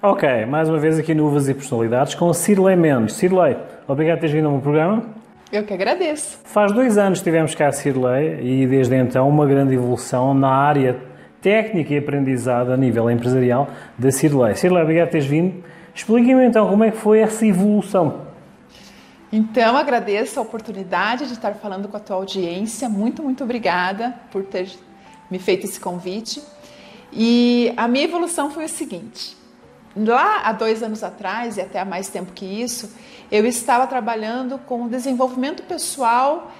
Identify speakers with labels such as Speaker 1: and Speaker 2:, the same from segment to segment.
Speaker 1: Ok, mais uma vez aqui no Uvas e Personalidades com Cirlei Mendes. Cirlei, obrigado por teres vindo ao meu programa.
Speaker 2: Eu que agradeço.
Speaker 1: Faz 2 anos que tivemos cá a Cirlei e desde então uma grande evolução na área técnica e aprendizado a nível empresarial da Cirlei. Cirlei, obrigado por teres vindo. Explique-me então como é que foi essa evolução.
Speaker 2: Então, agradeço a oportunidade de estar falando com a tua audiência. Muito obrigada por ter me feito esse convite. E a minha evolução foi o seguinte. Lá há 2 anos atrás, e até há mais tempo que isso, eu estava trabalhando com desenvolvimento pessoal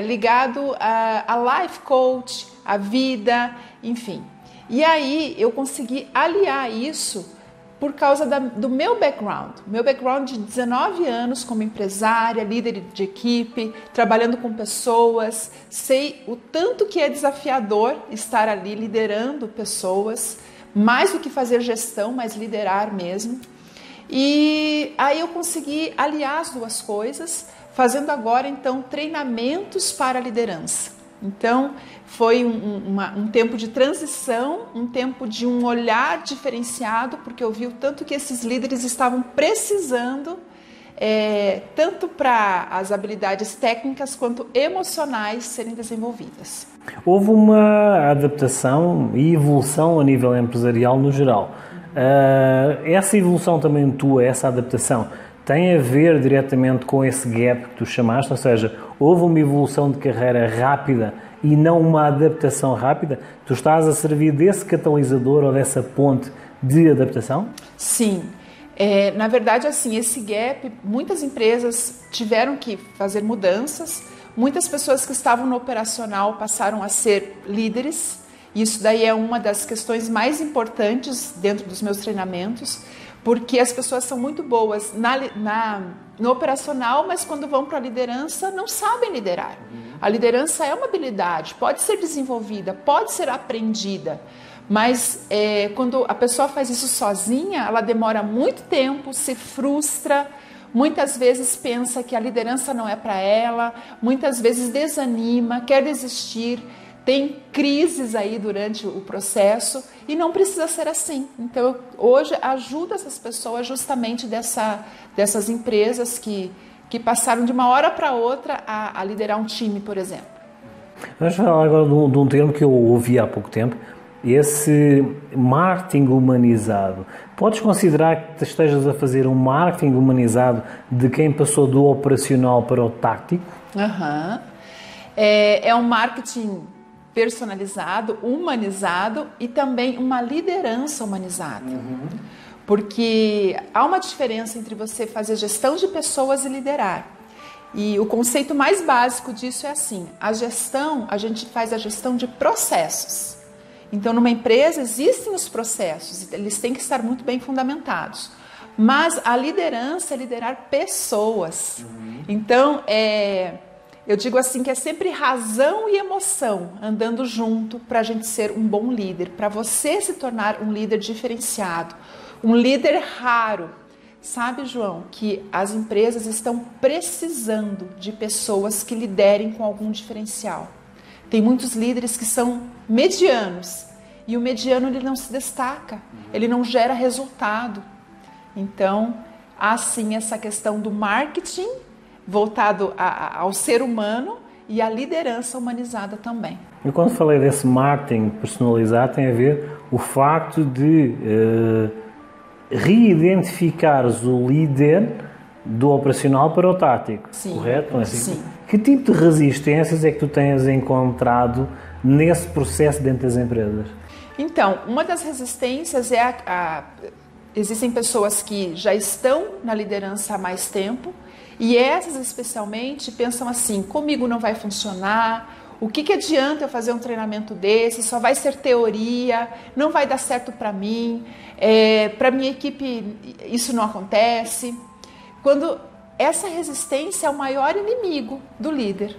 Speaker 2: ligado a life coach, a vida, enfim. E aí eu consegui aliar isso por causa do meu background de 19 anos como empresária, líder de equipe, trabalhando com pessoas, sei o tanto que é desafiador estar ali liderando pessoas, mais do que fazer gestão, mas liderar mesmo. E aí eu consegui aliar as duas coisas, fazendo agora então treinamentos para a liderança. Então foi um tempo de transição, um tempo de um olhar diferenciado, porque eu vi o tanto que esses líderes estavam precisando, tanto para as habilidades técnicas quanto emocionais serem desenvolvidas.
Speaker 1: Houve uma adaptação e evolução a nível empresarial no geral. Essa evolução também tua, essa adaptação, tem a ver diretamente com esse gap que tu chamaste? Ou seja, houve uma evolução de carreira rápida e não uma adaptação rápida? Tu estás a servir desse catalisador ou dessa ponte de adaptação?
Speaker 2: Sim. Na verdade, assim, esse gap, muitas empresas tiveram que fazer mudanças. Muitas pessoas que estavam no operacional passaram a ser líderes. Isso daí é uma das questões mais importantes dentro dos meus treinamentos, porque as pessoas são muito boas no operacional, mas quando vão para a liderança não sabem liderar. A liderança é uma habilidade, pode ser desenvolvida, pode ser aprendida, mas quando a pessoa faz isso sozinha, ela demora muito tempo, se frustra, muitas vezes pensa que a liderança não é para ela, muitas vezes desanima, quer desistir, tem crises aí durante o processo e não precisa ser assim. Então, eu hoje ajudo essas pessoas justamente dessas empresas que passaram de uma hora para outra a liderar um time, por exemplo.
Speaker 1: Vamos falar agora de um termo que eu ouvi há pouco tempo, esse marketing humanizado. Podes considerar que estejas a fazer um marketing humanizado de quem passou do operacional para o tático?
Speaker 2: Uhum. É um marketing personalizado, humanizado e também uma liderança humanizada. Porque há uma diferença entre você fazer gestão de pessoas e liderar. E o conceito mais básico disso é assim: a gente faz a gestão de processos. Então, numa empresa existem os processos, eles têm que estar muito bem fundamentados. Mas a liderança é liderar pessoas. Então, eu digo assim que é sempre razão e emoção andando junto para a gente ser um bom líder, para você se tornar um líder diferenciado, um líder raro. Sabe, João, que as empresas estão precisando de pessoas que liderem com algum diferencial. Tem muitos líderes que são medianos e o mediano ele não se destaca, ele não gera resultado. Então, há sim essa questão do marketing voltado ao ser humano e à liderança humanizada também.
Speaker 1: Eu quando falei desse marketing personalizado tem a ver o facto de reidentificares o líder do operacional para o tático,
Speaker 2: sim,
Speaker 1: correto? Não é assim?
Speaker 2: Sim.
Speaker 1: Que tipo de resistências é que tu tens encontrado nesse processo dentro das empresas?
Speaker 2: Então, uma das resistências existem pessoas que já estão na liderança há mais tempo e essas especialmente pensam assim: comigo não vai funcionar, o que adianta eu fazer um treinamento desse, só vai ser teoria, não vai dar certo para mim, para minha equipe isso não acontece. Quando essa resistência é o maior inimigo do líder.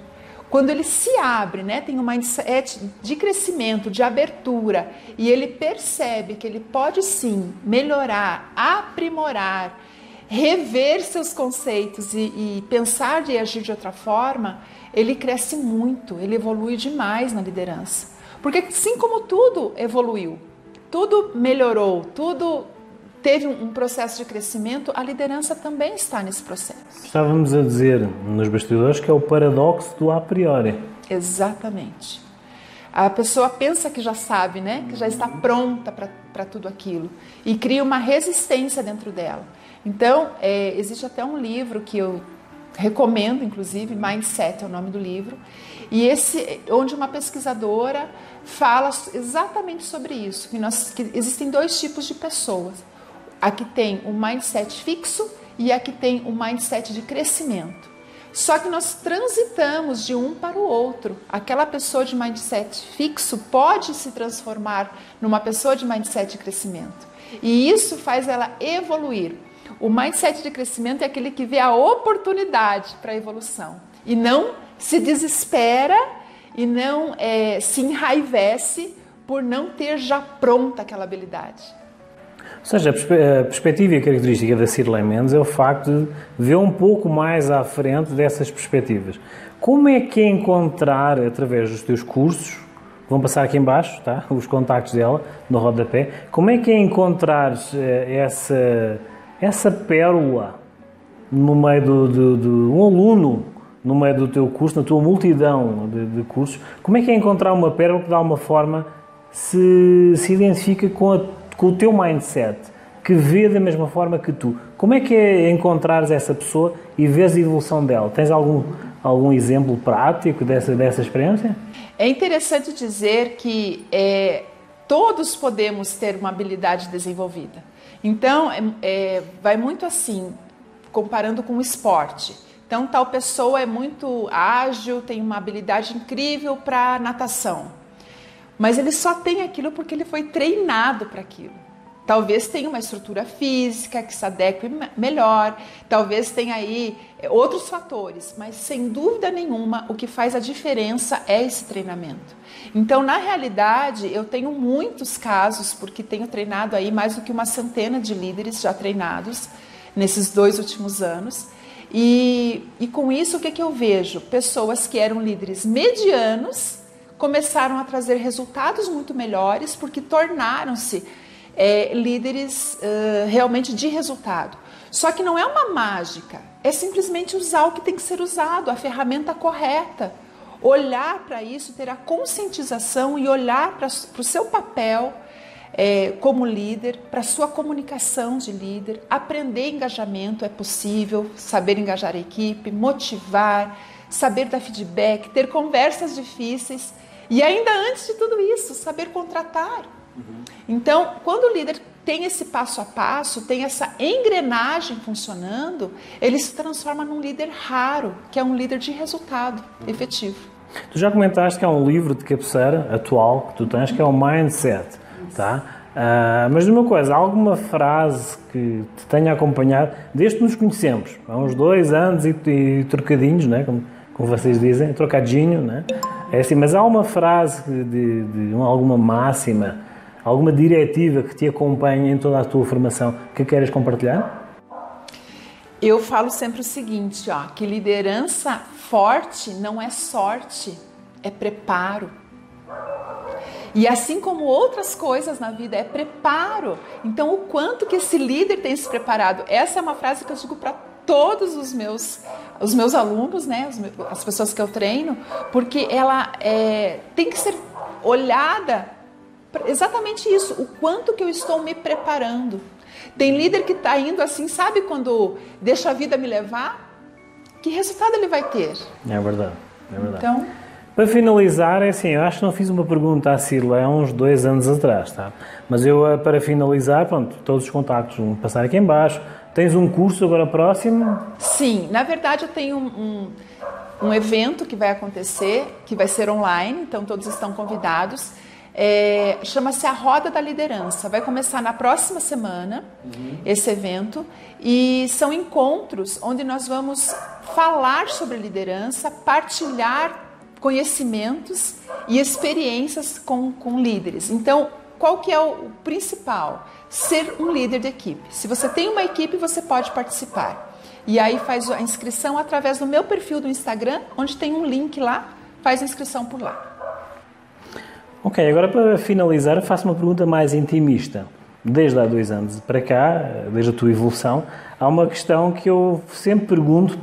Speaker 2: Quando ele se abre, né, tem um mindset de crescimento, de abertura, e ele percebe que ele pode sim melhorar, aprimorar, rever seus conceitos e pensar de agir de outra forma, ele cresce muito, ele evolui demais na liderança. Porque assim como tudo evoluiu, tudo melhorou, tudo teve um processo de crescimento, a liderança também está nesse processo.
Speaker 1: Estávamos a dizer nos bastidores que é o paradoxo do a priori.
Speaker 2: Exatamente. A pessoa pensa que já sabe, né? Que já está pronta para tudo aquilo e cria uma resistência dentro dela. Então, existe até um livro que eu recomendo, inclusive, Mindset é o nome do livro, e onde uma pesquisadora fala exatamente sobre isso, que existem dois tipos de pessoas. A que tem um mindset fixo e a que tem um mindset de crescimento. Só que nós transitamos de um para o outro. Aquela pessoa de mindset fixo pode se transformar numa pessoa de mindset de crescimento. E isso faz ela evoluir. O mindset de crescimento é aquele que vê a oportunidade para a evolução. E não se desespera e não se enraivece por não ter já pronta aquela habilidade.
Speaker 1: Ou seja, a perspectiva e a característica da Cirlei Mendes é o facto de ver um pouco mais à frente dessas perspectivas. Como é que é encontrar, através dos teus cursos, vão passar aqui em baixo, tá? Os contactos dela, no rodapé, como é que é encontrar essa pérola no meio de um aluno, no meio do teu curso, na tua multidão de cursos, como é que é encontrar uma pérola que de alguma forma se identifica com o teu mindset, que vê da mesma forma que tu? Como é que é encontrares essa pessoa e vês a evolução dela? Tens algum exemplo prático dessa experiência?
Speaker 2: É interessante dizer que todos podemos ter uma habilidade desenvolvida. Então, vai muito assim, comparando com o esporte. Então, tal pessoa é muito ágil, tem uma habilidade incrível para natação. Mas ele só tem aquilo porque ele foi treinado para aquilo. Talvez tenha uma estrutura física que se adeque melhor, talvez tenha aí outros fatores, mas sem dúvida nenhuma o que faz a diferença é esse treinamento. Então, na realidade, eu tenho muitos casos, porque tenho treinado aí mais do que uma centena de líderes já treinados nesses 2 últimos anos. E com isso, o que eu vejo? Pessoas que eram líderes medianos começaram a trazer resultados muito melhores porque tornaram-se líderes realmente de resultado. Só que não é uma mágica, é simplesmente usar o que tem que ser usado, a ferramenta correta. Olhar para isso, ter a conscientização e olhar para o seu papel como líder, para a sua comunicação de líder, aprender engajamento é possível, saber engajar a equipe, motivar, saber dar feedback, ter conversas difíceis. E ainda antes de tudo isso, saber contratar. Então, quando o líder tem esse passo a passo, tem essa engrenagem funcionando, ele se transforma num líder raro, que é um líder de resultado efetivo.
Speaker 1: Tu já comentaste que há um livro de cabeceira atual que tu tens, que é o Mindset, tá? Mas uma coisa, há alguma frase que te tenha acompanhado, desde que nos conhecemos, há uns 2 anos e trocadinhos, né? Como vocês dizem, trocadinho, né? É assim, mas há uma frase alguma máxima, alguma diretiva que te acompanha em toda a tua formação que queres compartilhar?
Speaker 2: Eu falo sempre o seguinte, que liderança forte não é sorte, é preparo. E assim como outras coisas na vida, é preparo. Então, o quanto que esse líder tem se preparado? Essa é uma frase que eu digo para todos os meus alunos, né, as pessoas que eu treino, porque ela tem que ser olhada para exatamente isso, o quanto que eu estou me preparando. Tem líder que está indo assim, sabe quando deixa a vida me levar? Que resultado ele vai ter?
Speaker 1: É verdade, é verdade.
Speaker 2: Então,
Speaker 1: para finalizar, eu acho que não fiz uma pergunta à Cirlei há uns 2 anos atrás, tá? Mas eu, para finalizar, pronto, todos os contactos vão passar aqui em baixo. Tens um curso agora próximo?
Speaker 2: Sim, na verdade eu tenho um evento que vai acontecer, que vai ser online, então todos estão convidados. Chama-se a Roda da Liderança. Vai começar na próxima semana, esse evento, e são encontros onde nós vamos falar sobre liderança, partilhar conhecimentos e experiências com líderes. Então, qual que é o principal? Ser um líder de equipe. Se você tem uma equipe, você pode participar. E aí faz a inscrição através do meu perfil do Instagram, onde tem um link lá, faz a inscrição por lá.
Speaker 1: Ok, agora para finalizar, eu faço uma pergunta mais intimista. desde há 2 anos para cá, desde a tua evolução, há uma questão que eu sempre pergunto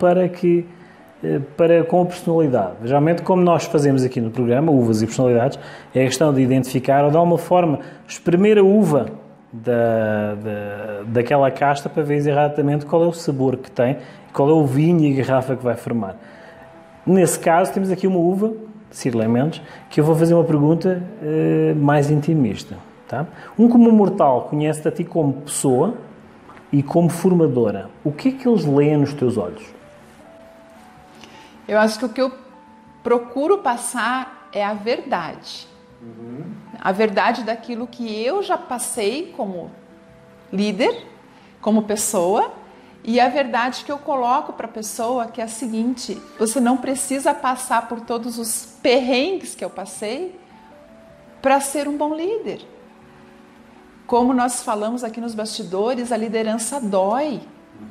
Speaker 1: com a personalidade. Geralmente, como nós fazemos aqui no programa, uvas e personalidades, é a questão de identificar ou de alguma forma espremer a uva daquela casta para ver exatamente qual é o sabor que tem, qual é o vinho e a garrafa que vai formar. Nesse caso, temos aqui uma uva, Cirlei Mendes, que eu vou fazer uma pergunta mais intimista. Tá? Um comum mortal conhece-te a ti como pessoa e como formadora. O que é que eles leem nos teus olhos?
Speaker 2: Eu acho que o que eu procuro passar é a verdade. A verdade daquilo que eu já passei como líder, como pessoa, e a verdade que eu coloco para a pessoa, que é a seguinte: você não precisa passar por todos os perrengues que eu passei para ser um bom líder. Como nós falamos aqui nos bastidores, a liderança dói.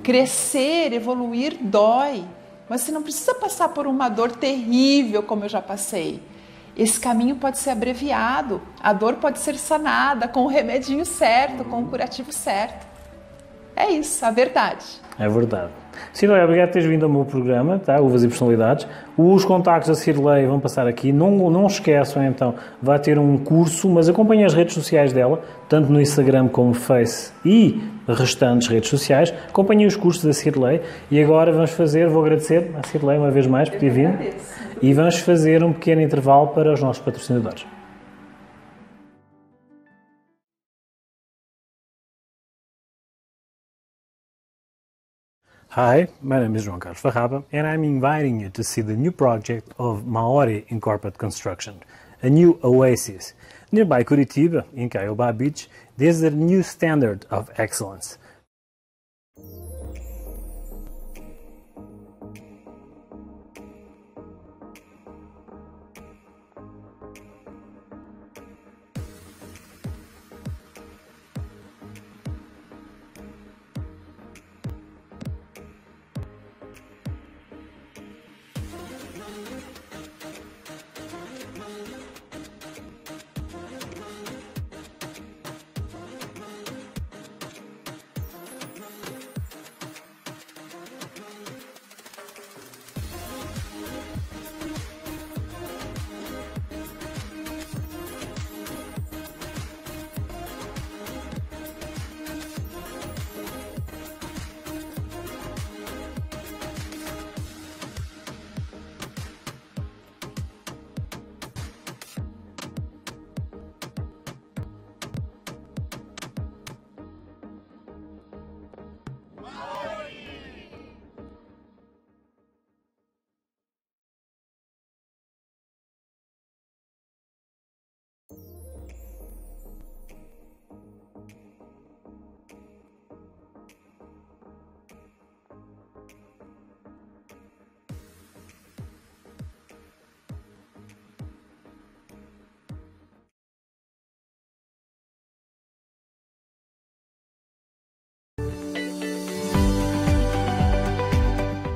Speaker 2: Crescer, evoluir dói. Mas você não precisa passar por uma dor terrível como eu já passei. Esse caminho pode ser abreviado, a dor pode ser sanada com o remedinho certo, com o curativo certo. É isso, a verdade.
Speaker 1: É verdade. Cirlei, obrigado por teres vindo ao meu programa, tá? Uvas e Personalidades. Os contactos da Cirlei vão passar aqui. Não esqueçam, então, vai ter um curso, mas acompanhem as redes sociais dela, tanto no Instagram como no Face e restantes redes sociais. Acompanhem os cursos da Cirlei e agora vou agradecer a Cirlei uma vez mais por ter vindo e vamos fazer um pequeno intervalo para os nossos patrocinadores. Hi, my name is João Carlos Farraba and I'm inviting you to see the new project of Maori Incorporated Construction, a new oasis. Nearby Curitiba, in Caiobá Beach, there's a new standard of excellence.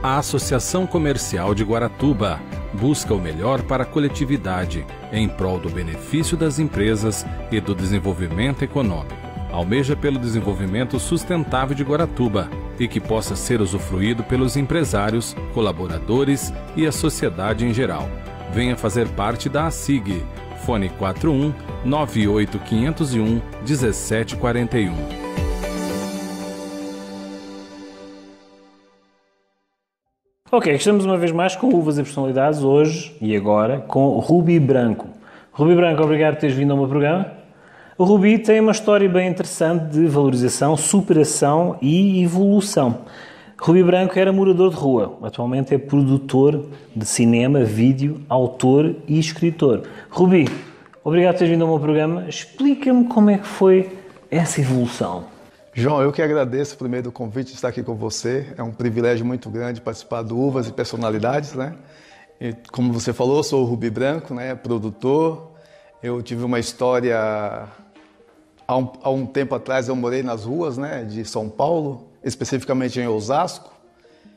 Speaker 3: A Associação Comercial de Guaratuba busca o melhor para a coletividade em prol do benefício das empresas e do desenvolvimento econômico. Almeja pelo desenvolvimento sustentável de Guaratuba e que possa ser usufruído pelos empresários, colaboradores e a sociedade em geral. Venha fazer parte da ASIG. Fone 41 98501 1741.
Speaker 1: Ok, estamos uma vez mais com Uvas e Personalidades, hoje e agora com Rubi Branco. Rubi Branco, obrigado por teres vindo ao meu programa. O Rubi tem uma história bem interessante de valorização, superação e evolução. Rubi Branco era morador de rua, atualmente é produtor de cinema, vídeo, autor e escritor. Rubi, obrigado por teres vindo ao meu programa. Explica-me como é que foi essa evolução.
Speaker 4: João, eu que agradeço primeiro o convite de estar aqui com você. É um privilégio muito grande participar do Uvas e Personalidades, né? E, como você falou, eu sou o Rubi Branco, né? Produtor. Eu tive uma história... Há um tempo atrás eu morei nas ruas, né, de São Paulo, especificamente em Osasco,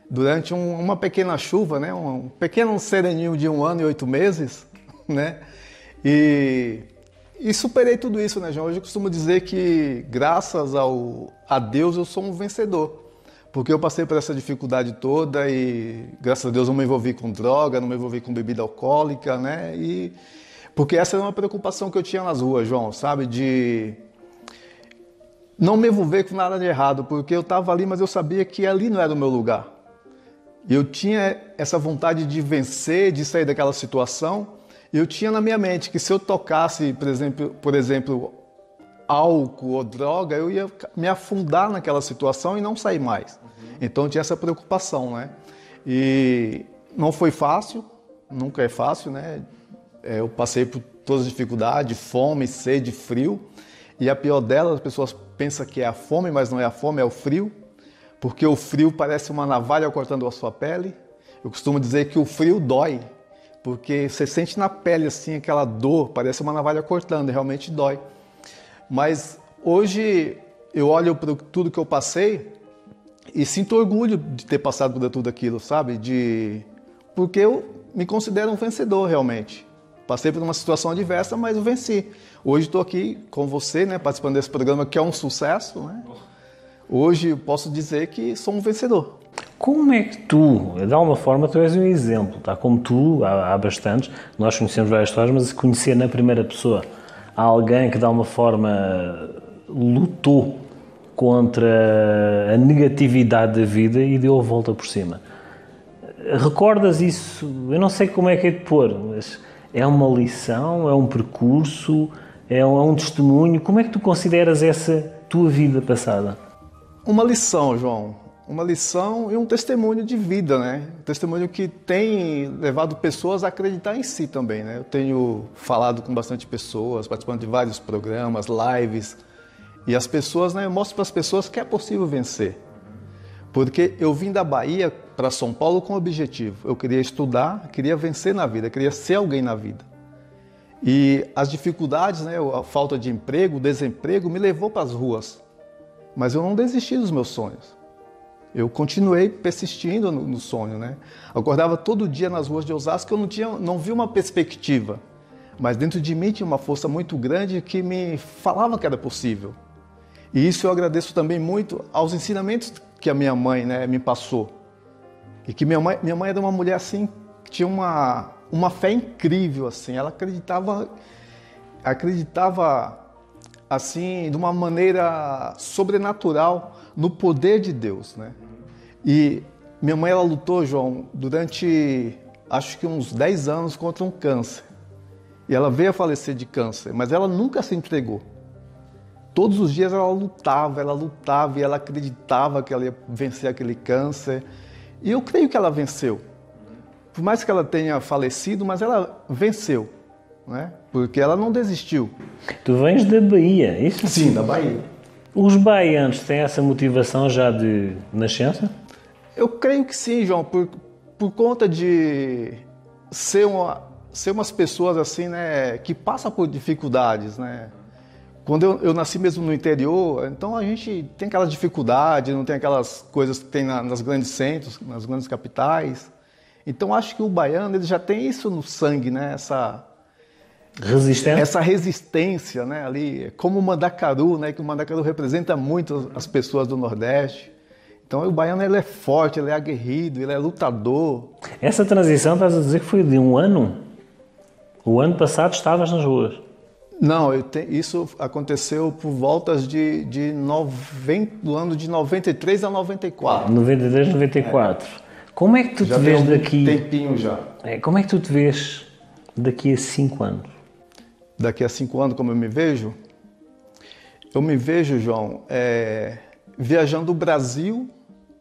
Speaker 4: durante uma pequena chuva, né? Um pequeno sereninho de 1 ano e 8 meses, né? E E superei tudo isso, né, João? Hoje eu costumo dizer que, graças a Deus, eu sou um vencedor. Porque eu passei por essa dificuldade toda e, graças a Deus, não me envolvi com droga, não me envolvi com bebida alcoólica, né? Porque essa era uma preocupação que eu tinha nas ruas, João, sabe? De não me envolver com nada de errado, porque eu estava ali, mas eu sabia que ali não era o meu lugar. E eu tinha essa vontade de vencer, de sair daquela situação. E eu tinha na minha mente que se eu tocasse, por exemplo, álcool ou droga, eu ia me afundar naquela situação e não sair mais. Então eu tinha essa preocupação, né? E não foi fácil, nunca é fácil, né? Eu passei por todas as dificuldades, fome, sede, frio. E a pior delas, as pessoas pensam que é a fome, mas não é a fome, é o frio. Porque o frio parece uma navalha cortando a sua pele. Eu costumo dizer que o frio dói, porque você sente na pele assim aquela dor, parece uma navalha cortando, e realmente dói. Mas hoje eu olho para tudo que eu passei e sinto orgulho de ter passado por tudo aquilo, sabe? Porque eu me considero um vencedor realmente. Passei por uma situação adversa, mas eu venci. Hoje estou aqui com você, né, participando desse programa que é um sucesso, né? Hoje eu posso dizer que sou um vencedor.
Speaker 1: Como é que tu, de alguma forma, tu és um exemplo, tá? Como tu, há bastantes, nós conhecemos várias histórias, mas conhecer na primeira pessoa alguém que de alguma forma lutou contra a negatividade da vida e deu a volta por cima. Recordas isso? Eu não sei como é que é de pôr, mas é uma lição, é um percurso, é um testemunho. Como é que tu consideras essa tua vida passada?
Speaker 4: Uma lição, João. Uma lição e um testemunho de vida, né? Um testemunho que tem levado pessoas a acreditar em si também, né? Eu tenho falado com bastante pessoas, participando de vários programas, lives, e as pessoas, né? Eu mostro para as pessoas que é possível vencer. Porque eu vim da Bahia para São Paulo com um objetivo. Eu queria estudar, queria vencer na vida, queria ser alguém na vida. E as dificuldades, né? A falta de emprego, o desemprego me levou para as ruas. Mas eu não desisti dos meus sonhos. Eu continuei persistindo no sonho, né? Eu acordava todo dia nas ruas de Osasco, eu não via uma perspectiva. Mas dentro de mim tinha uma força muito grande que me falava que era possível. E isso eu agradeço também muito aos ensinamentos que a minha mãe, né, me passou. E que minha mãe era uma mulher assim, que tinha uma fé incrível, assim. Ela acreditava assim, de uma maneira sobrenatural no poder de Deus, né? E minha mãe, ela lutou, João, durante, acho que uns 10 anos contra um câncer. E ela veio a falecer de câncer, mas ela nunca se entregou. Todos os dias ela lutava e ela acreditava que ela ia vencer aquele câncer. E eu creio que ela venceu. Por mais que ela tenha falecido, mas ela venceu, né? Porque ela não desistiu.
Speaker 1: Tu vens da Bahia, isso?
Speaker 4: Sim, da Bahia.
Speaker 1: Os baianos têm essa motivação já de nascença?
Speaker 4: Eu creio que sim, João, por conta de ser umas pessoas assim, né, que passam por dificuldades, né? Quando eu nasci mesmo no interior, então a gente tem aquelas dificuldades, não tem aquelas coisas que tem nas grandes centros, nas grandes capitais. Então acho que o baiano ele já tem isso no sangue, né? Essa resistência, né, ali, como o Mandacaru, né, que o Mandacaru representa muito as pessoas do Nordeste. Então o baiano ele é forte, ele é aguerrido, ele é lutador.
Speaker 1: Essa transição, estás a dizer que foi de um ano? O ano passado estavas nas ruas?
Speaker 4: Não, isso aconteceu por voltas do ano de 93 a 94.
Speaker 1: 93 a 94. Como é que tu te vês daqui?
Speaker 4: Tempinho já.
Speaker 1: Como é que tu te vês daqui a 5 anos?
Speaker 4: Daqui a 5 anos, como eu me vejo? Eu me vejo, João, viajando o Brasil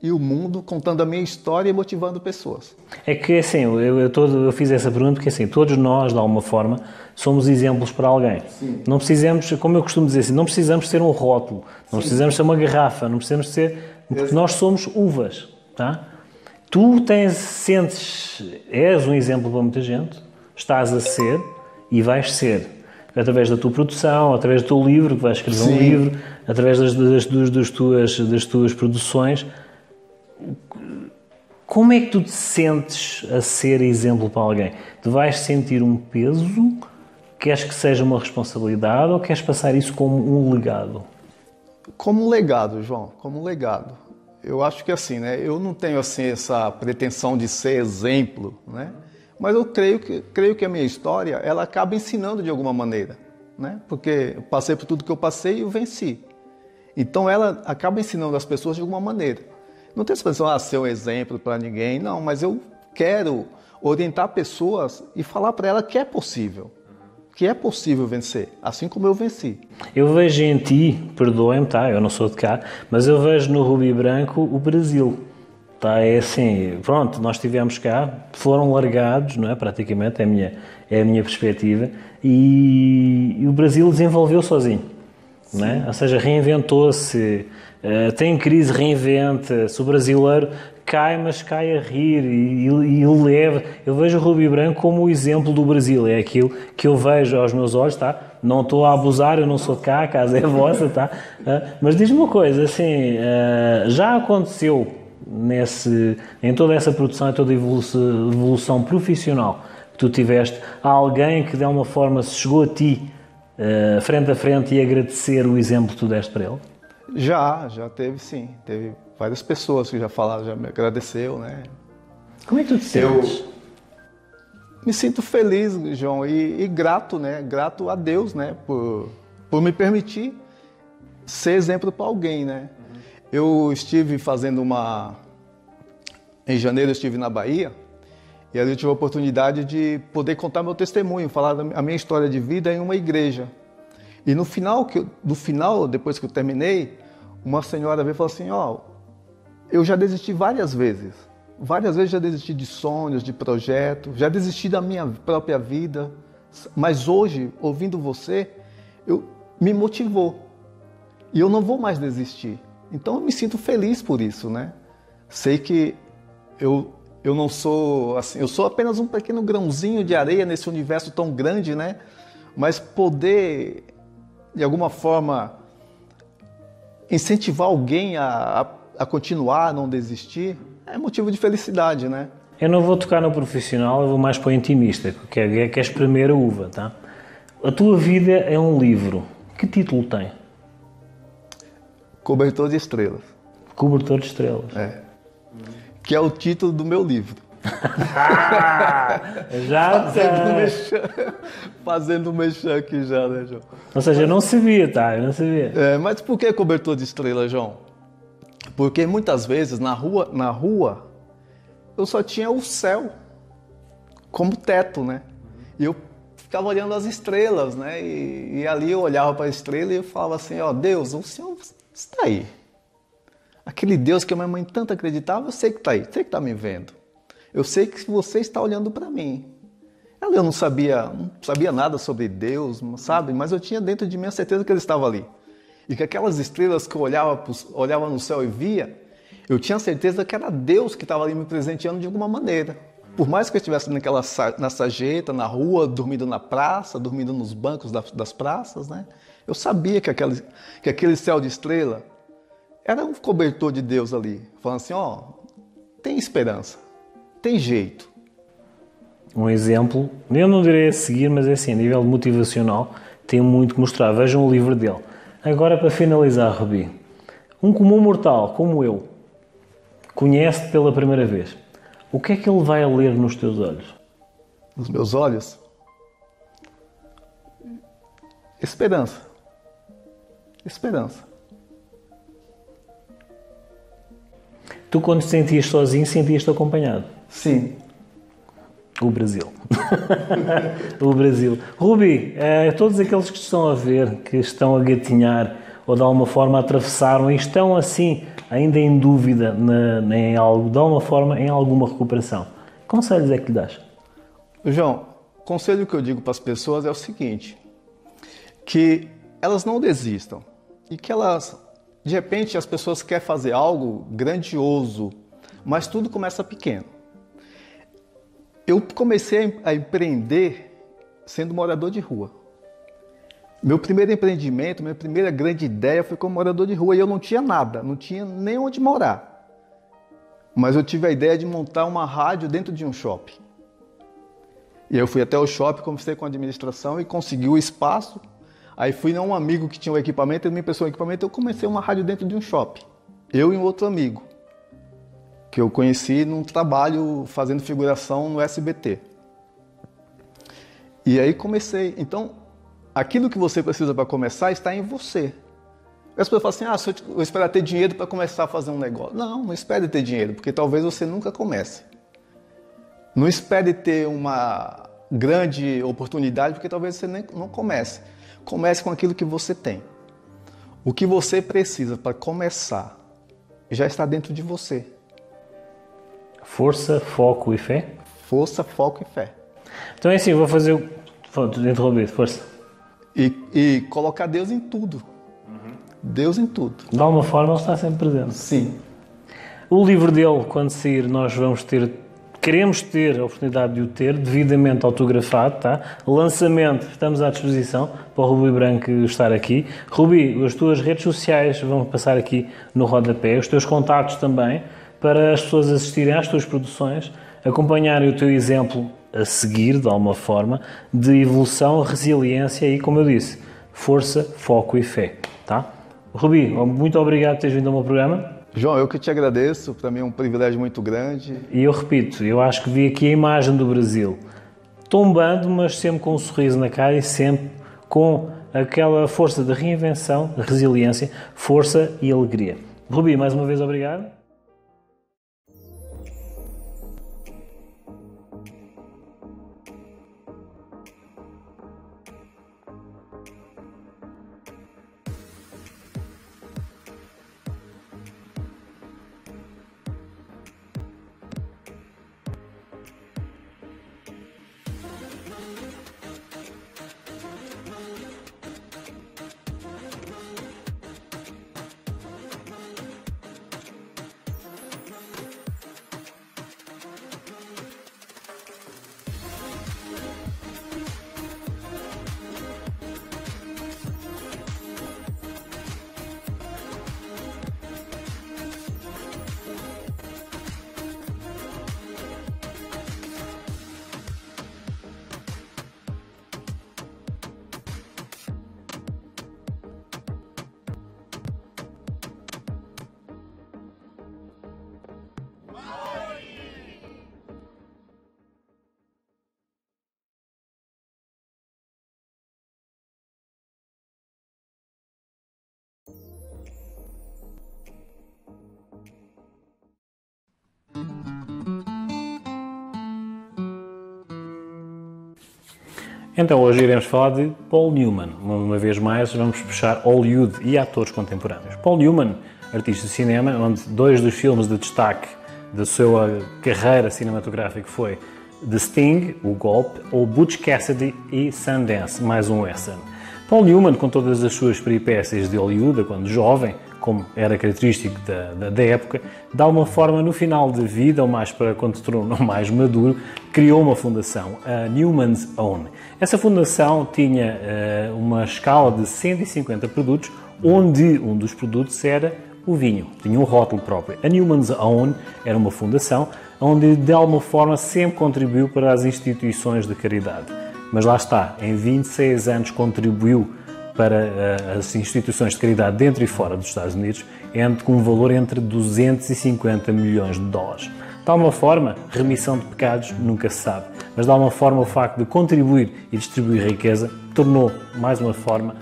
Speaker 4: e o mundo, contando a minha história e motivando pessoas.
Speaker 1: É que assim, eu fiz essa pergunta porque assim, todos nós, de alguma forma, somos exemplos para alguém.
Speaker 4: Sim.
Speaker 1: Não precisamos, como eu costumo dizer assim, não precisamos ser um rótulo, não precisamos ser uma garrafa, não precisamos ser... Porque nós somos uvas, tá? Tu és um exemplo para muita gente, estás a ser e vais ser. Através da tua produção, através do teu livro, que vais escrever um livro, através das tuas produções. Como é que tu te sentes a ser exemplo para alguém? Tu vais sentir um peso Queres que seja uma responsabilidade ou queres passar isso como um legado?
Speaker 4: Como um legado, João, como um legado. Eu acho que assim, né? Eu não tenho assim essa pretensão de ser exemplo, né? Mas eu creio que a minha história, ela acaba ensinando de alguma maneira, né? Porque eu passei por tudo que eu passei e eu venci. Então ela acaba ensinando as pessoas de alguma maneira. Não tem essa pessoa ser um exemplo para ninguém, não, mas eu quero orientar pessoas e falar para elas que é possível vencer, assim como eu venci.
Speaker 1: Eu vejo em ti, perdoem-me, tá? Eu não sou de cá, mas eu vejo no Rubi Branco o Brasil. Tá? É assim, pronto, nós estivemos cá, foram largados, não é? Praticamente, é a minha perspectiva, e o Brasil desenvolveu sozinho. Não é? Ou seja, reinventou-se, tem crise, reinventa-se. O brasileiro cai, mas cai a rir e leva. Eu vejo o Rubi Branco como o exemplo do Brasil, é aquilo que eu vejo aos meus olhos, tá? Não estou a abusar, eu não sou de cá, a casa é vossa, tá? Mas diz-me uma coisa, assim, já aconteceu em toda essa produção e toda a evolução profissional que tu tiveste, há alguém que de alguma forma se chegou a ti frente a frente e agradecer o exemplo que tu deste para ele?
Speaker 4: Já teve sim. Teve várias pessoas que já falaram, já me agradeceu, né?
Speaker 1: Como é que tu te sentes?
Speaker 4: Eu me sinto feliz, João, e grato, né? Grato a Deus, né? Por me permitir ser exemplo para alguém, né? Eu estive em janeiro eu estive na Bahia, e ali eu tive a oportunidade de poder contar meu testemunho, falar a minha história de vida em uma igreja. E no final, depois que eu terminei, uma senhora veio e falou assim, eu já desisti várias vezes já desisti de sonhos, de projetos, já desisti da minha própria vida, mas hoje, ouvindo você, me motivou, e eu não vou mais desistir. Então eu me sinto feliz por isso, né? Sei que eu não sou assim, eu sou apenas um pequeno grãozinho de areia nesse universo tão grande, né? Mas poder, de alguma forma, incentivar alguém a continuar, a não desistir, é motivo de felicidade, né?
Speaker 1: Eu não vou tocar no profissional, eu vou mais para o intimista, que é espremer a uva, tá? A tua vida é um livro. Que título tem?
Speaker 4: Cobertor de Estrelas.
Speaker 1: Cobertor de Estrelas.
Speaker 4: É. Que é o título do meu livro.
Speaker 1: Já
Speaker 4: Fazendo mexer aqui já, né, João?
Speaker 1: Ou seja, eu não sabia, tá? Eu não sabia.
Speaker 4: Mas por que cobertor de estrelas, João? Porque muitas vezes na rua eu só tinha o céu como teto, né? E eu ficava olhando as estrelas, né? E ali eu olhava para a estrela e eu falava assim, Deus, o Senhor está aí. Aquele Deus que a minha mãe tanto acreditava, eu sei que está aí, sei que está me vendo. Eu sei que você está olhando para mim. Eu não sabia nada sobre Deus, sabe? Mas eu tinha dentro de mim a certeza que Ele estava ali. E que aquelas estrelas que eu olhava no céu e via, eu tinha certeza que era Deus que estava ali me presenteando de alguma maneira. Por mais que eu estivesse na sarjeta, na rua, dormindo na praça, dormindo nos bancos das praças, né? Eu sabia que aquele céu de estrela era um cobertor de Deus ali, falando assim, tem esperança, tem jeito.
Speaker 1: Um exemplo, eu não direi a seguir, mas é assim, a nível motivacional, tem muito que mostrar. Vejam o livro dele. Agora, para finalizar, Rubi, um comum mortal, como eu, conhece-te pela primeira vez. O que é que ele vai ler nos teus olhos?
Speaker 4: Nos meus olhos? Esperança. Esperança.
Speaker 1: Tu, quando te sentias sozinho, sentias-te acompanhado?
Speaker 4: Sim.
Speaker 1: O Brasil. O Brasil. Rubi, todos aqueles que estão a ver, que estão a gatinhar ou de alguma forma atravessaram e estão assim, ainda em dúvida em algo, de alguma forma, em alguma recuperação, que conselhos é que lhe dás?
Speaker 4: João, o conselho que eu digo para as pessoas é o seguinte, que elas não desistam e que de repente as pessoas querem fazer algo grandioso, mas tudo começa pequeno. Eu comecei a empreender sendo morador de rua. Meu primeiro empreendimento, minha primeira grande ideia foi como morador de rua e eu não tinha nada, não tinha nem onde morar. Mas eu tive a ideia de montar uma rádio dentro de um shopping. E aí eu fui até o shopping, conversei com a administração e consegui o espaço. Aí fui a um amigo que tinha o equipamento, ele me emprestou o equipamento, eu comecei uma rádio dentro de um shopping. Eu e um outro amigo, que eu conheci num trabalho fazendo figuração no SBT. E aí comecei. Então, aquilo que você precisa para começar está em você. As pessoas falam assim, se eu esperar ter dinheiro para começar a fazer um negócio. Não espere ter dinheiro, porque talvez você nunca comece. Não espere ter uma grande oportunidade, porque talvez você não comece. Comece com aquilo que você tem. O que você precisa para começar já está dentro de você.
Speaker 1: Força, foco e fé?
Speaker 4: Força, foco e fé.
Speaker 1: Então é assim, eu vou fazer interromper, força.
Speaker 4: E colocar Deus em tudo. Deus em tudo.
Speaker 1: De alguma forma ele está sempre presente.
Speaker 4: Sim.
Speaker 1: O livro dele, quando sair, nós queremos ter a oportunidade de o ter, devidamente autografado, tá? Lançamento, estamos à disposição para o Rubi Branco estar aqui. Rubi, as tuas redes sociais vão passar aqui no rodapé, os teus contactos também, para as pessoas assistirem às tuas produções, acompanharem o teu exemplo a seguir, de alguma forma, de evolução, resiliência e, como eu disse, força, foco e fé, tá? Rubi, muito obrigado por teres vindo ao meu programa.
Speaker 4: João, eu que te agradeço, para mim é um privilégio muito grande.
Speaker 1: E eu repito, eu acho que vi aqui a imagem do Brasil, tombando, mas sempre com um sorriso na cara e sempre com aquela força de reinvenção, de resiliência, força e alegria. Rubi, mais uma vez obrigado. Então hoje iremos falar de Paul Newman. Uma vez mais vamos puxar Hollywood e atores contemporâneos. Paul Newman, artista de cinema, onde dois dos filmes de destaque da sua carreira cinematográfica foi The Sting, O Golpe, ou Butch Cassidy e Sundance, mais um western. Paul Newman, com todas as suas peripécias de Hollywood, quando jovem, como era característico da época, de alguma forma, no final de vida, ou mais para quando se tornou mais maduro, criou uma fundação, a Newman's Own. Essa fundação tinha uma escala de 150 produtos, onde um dos produtos era o vinho, tinha um rótulo próprio. A Newman's Own era uma fundação onde, de alguma forma, sempre contribuiu para as instituições de caridade. Mas lá está, em 26 anos contribuiu para as instituições de caridade dentro e fora dos Estados Unidos, com um valor entre 250 milhões de dólares. De alguma forma, remissão de pecados nunca se sabe, mas de alguma forma o facto de contribuir e distribuir riqueza tornou, mais de uma forma,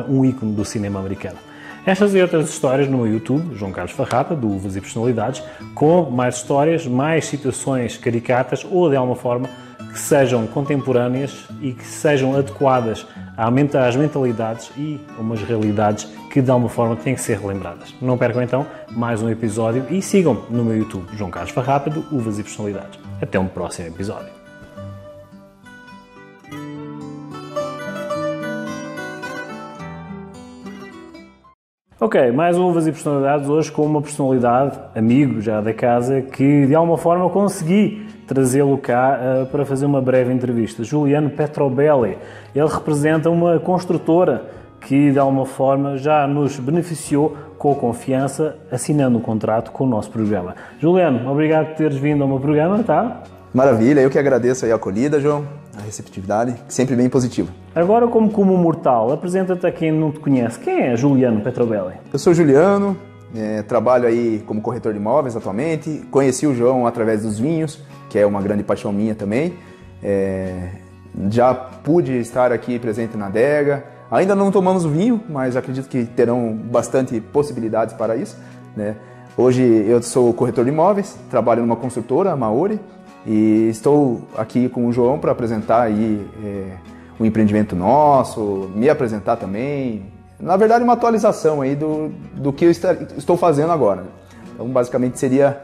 Speaker 1: um ícone do cinema americano. Estas e outras histórias no meu YouTube, João Carlos Farrapa, do Uvas e Personalidades, com mais histórias, mais situações caricatas ou, de alguma forma, que sejam contemporâneas e que sejam adequadas às mentalidades e umas realidades que, de alguma forma, têm que ser relembradas. Não percam, então, mais um episódio e sigam no meu YouTube, João Carlos Farrapa, do Uvas e Personalidades. Até um próximo episódio. Ok, mais um Uvas e Personalidades, hoje com uma personalidade, amigo já da casa, que de alguma forma consegui trazê-lo cá para fazer uma breve entrevista. Juliano Petrobelli, ele representa uma construtora que de alguma forma já nos beneficiou com a confiança, assinando um contrato com o nosso programa. Juliano, obrigado por teres vindo ao meu programa, tá?
Speaker 5: Maravilha, eu que agradeço aí a acolhida, João, a receptividade, sempre bem positiva.
Speaker 1: Agora, como comum mortal, apresenta-te a quem não te conhece. Quem é Juliano Petrobelli?
Speaker 5: Eu sou Juliano, trabalho aí como corretor de imóveis atualmente, conheci o João através dos vinhos, que é uma grande paixão minha também. Já pude estar aqui presente na adega, ainda não tomamos vinho, mas acredito que terão bastante possibilidades para isso, né? Hoje eu sou corretor de imóveis, trabalho numa construtora, a Maori, e estou aqui com o João para apresentar aí um empreendimento nosso, me apresentar também. Na verdade, uma atualização aí do que eu estou fazendo agora. Então, basicamente, seria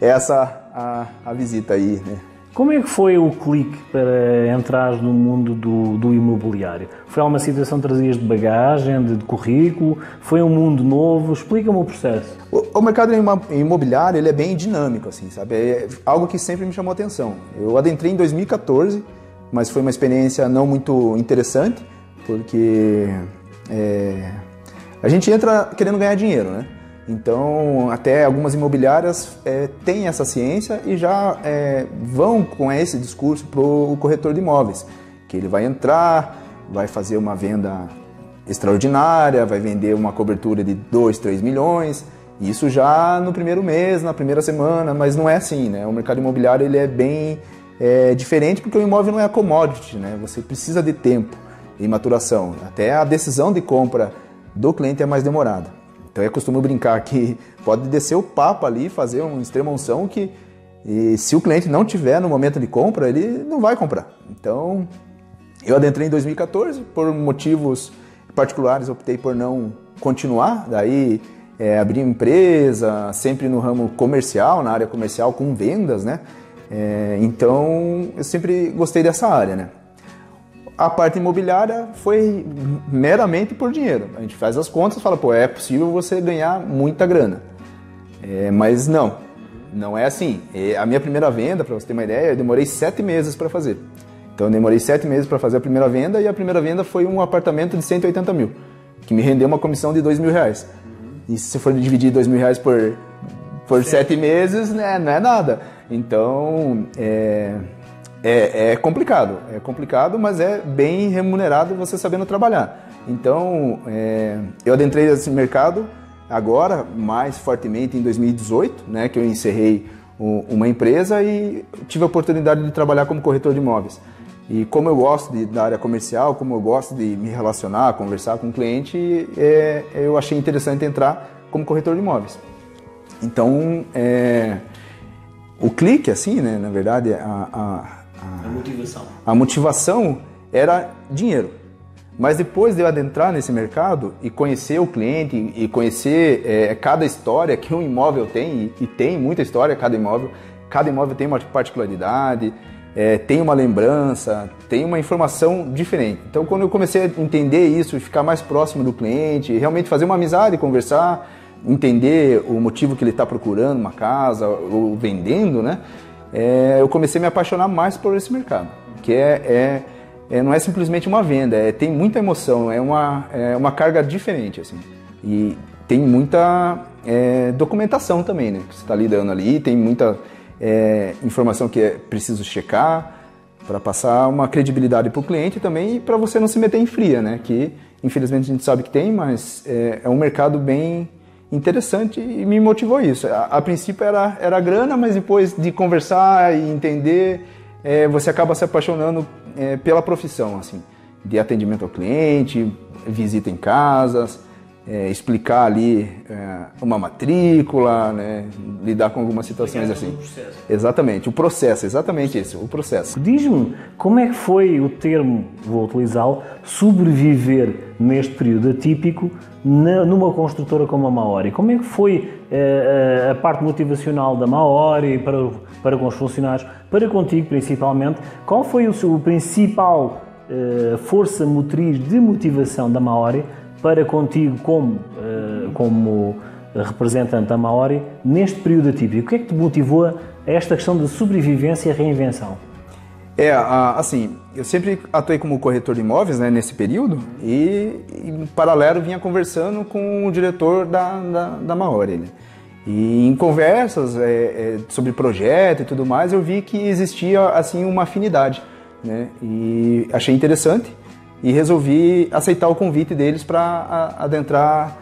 Speaker 5: essa a visita aí, né?
Speaker 1: Como é que foi o clique para entrar no mundo do imobiliário? Foi uma situação que trazias de bagagem, de currículo? Foi um mundo novo? Explica-me o processo.
Speaker 5: O mercado imobiliário ele é bem dinâmico, assim, sabe? É algo que sempre me chamou a atenção. Eu adentrei em 2014, mas foi uma experiência não muito interessante, porque a gente entra querendo ganhar dinheiro, né? Então, até algumas imobiliárias têm essa ciência e já vão com esse discurso para o corretor de imóveis, que ele vai entrar, vai fazer uma venda extraordinária, vai vender uma cobertura de 2, 3 milhões, isso já no primeiro mês, na primeira semana, mas não é assim, né? O mercado imobiliário ele é bem diferente porque o imóvel não é commodity, né? Você precisa de tempo e maturação, até a decisão de compra do cliente é mais demorada. Então eu costumo brincar que pode descer o papo ali, fazer uma extrema unção que se o cliente não tiver no momento de compra, ele não vai comprar. Então eu adentrei em 2014, por motivos particulares optei por não continuar, daí abri uma empresa, sempre no ramo comercial, na área comercial com vendas, né? Então eu sempre gostei dessa área, né? A parte imobiliária foi meramente por dinheiro. A gente faz as contas e fala, pô, é possível você ganhar muita grana. Mas não é assim. A minha primeira venda, para você ter uma ideia, eu demorei 7 meses para fazer. Então eu demorei 7 meses para fazer a primeira venda e a primeira venda foi um apartamento de 180 mil, que me rendeu uma comissão de R$2.000. E se você for dividir R$2.000 por 7 meses, né, não é nada. Então, é complicado, mas é bem remunerado você sabendo trabalhar. Então, eu adentrei nesse mercado agora, mais fortemente em 2018, né, que eu encerrei uma empresa e tive a oportunidade de trabalhar como corretor de imóveis. E como eu gosto da área comercial, como eu gosto de me relacionar, conversar com o cliente, eu achei interessante entrar como corretor de imóveis. Então, o clique, assim, né, na verdade, a motivação era dinheiro. Mas depois de eu adentrar nesse mercado e conhecer o cliente e conhecer cada história que um imóvel tem, e tem muita história cada imóvel tem uma particularidade, tem uma lembrança, tem uma informação diferente. Então quando eu comecei a entender isso e ficar mais próximo do cliente, realmente fazer uma amizade, conversar, entender o motivo que ele está procurando uma casa ou vendendo, né? Eu comecei a me apaixonar mais por esse mercado, que não é simplesmente uma venda, tem muita emoção, é uma carga diferente, assim. E tem muita documentação também, né, que você está lidando ali, tem muita informação que é preciso checar para passar uma credibilidade para o cliente também e para você não se meter em fria, né, que infelizmente a gente sabe que tem, mas é um mercado bem interessante e me motivou isso. A princípio era grana, mas depois de conversar e entender, você acaba se apaixonando pela profissão, assim, de atendimento ao cliente, visita em casas, explicar ali uma matrícula, né, lidar com algumas situações assim. Exatamente, o processo, exatamente isso, o processo.
Speaker 1: Diz-me, como é que foi o termo, vou utilizá-lo, sobreviver neste período atípico numa construtora como a Maori? Como é que foi a parte motivacional da Maori para com os funcionários, para contigo principalmente? Qual foi o principal força motriz de motivação da Maori para contigo como representante da Maori neste período atípico? O que é que te motivou a esta questão de sobrevivência e reinvenção?
Speaker 5: Assim, eu sempre atuei como corretor de imóveis, né, nesse período e em paralelo vinha conversando com o diretor da Maori, né? E em conversas sobre projeto e tudo mais, eu vi que existia assim uma afinidade, né? E achei interessante e resolvi aceitar o convite deles para adentrar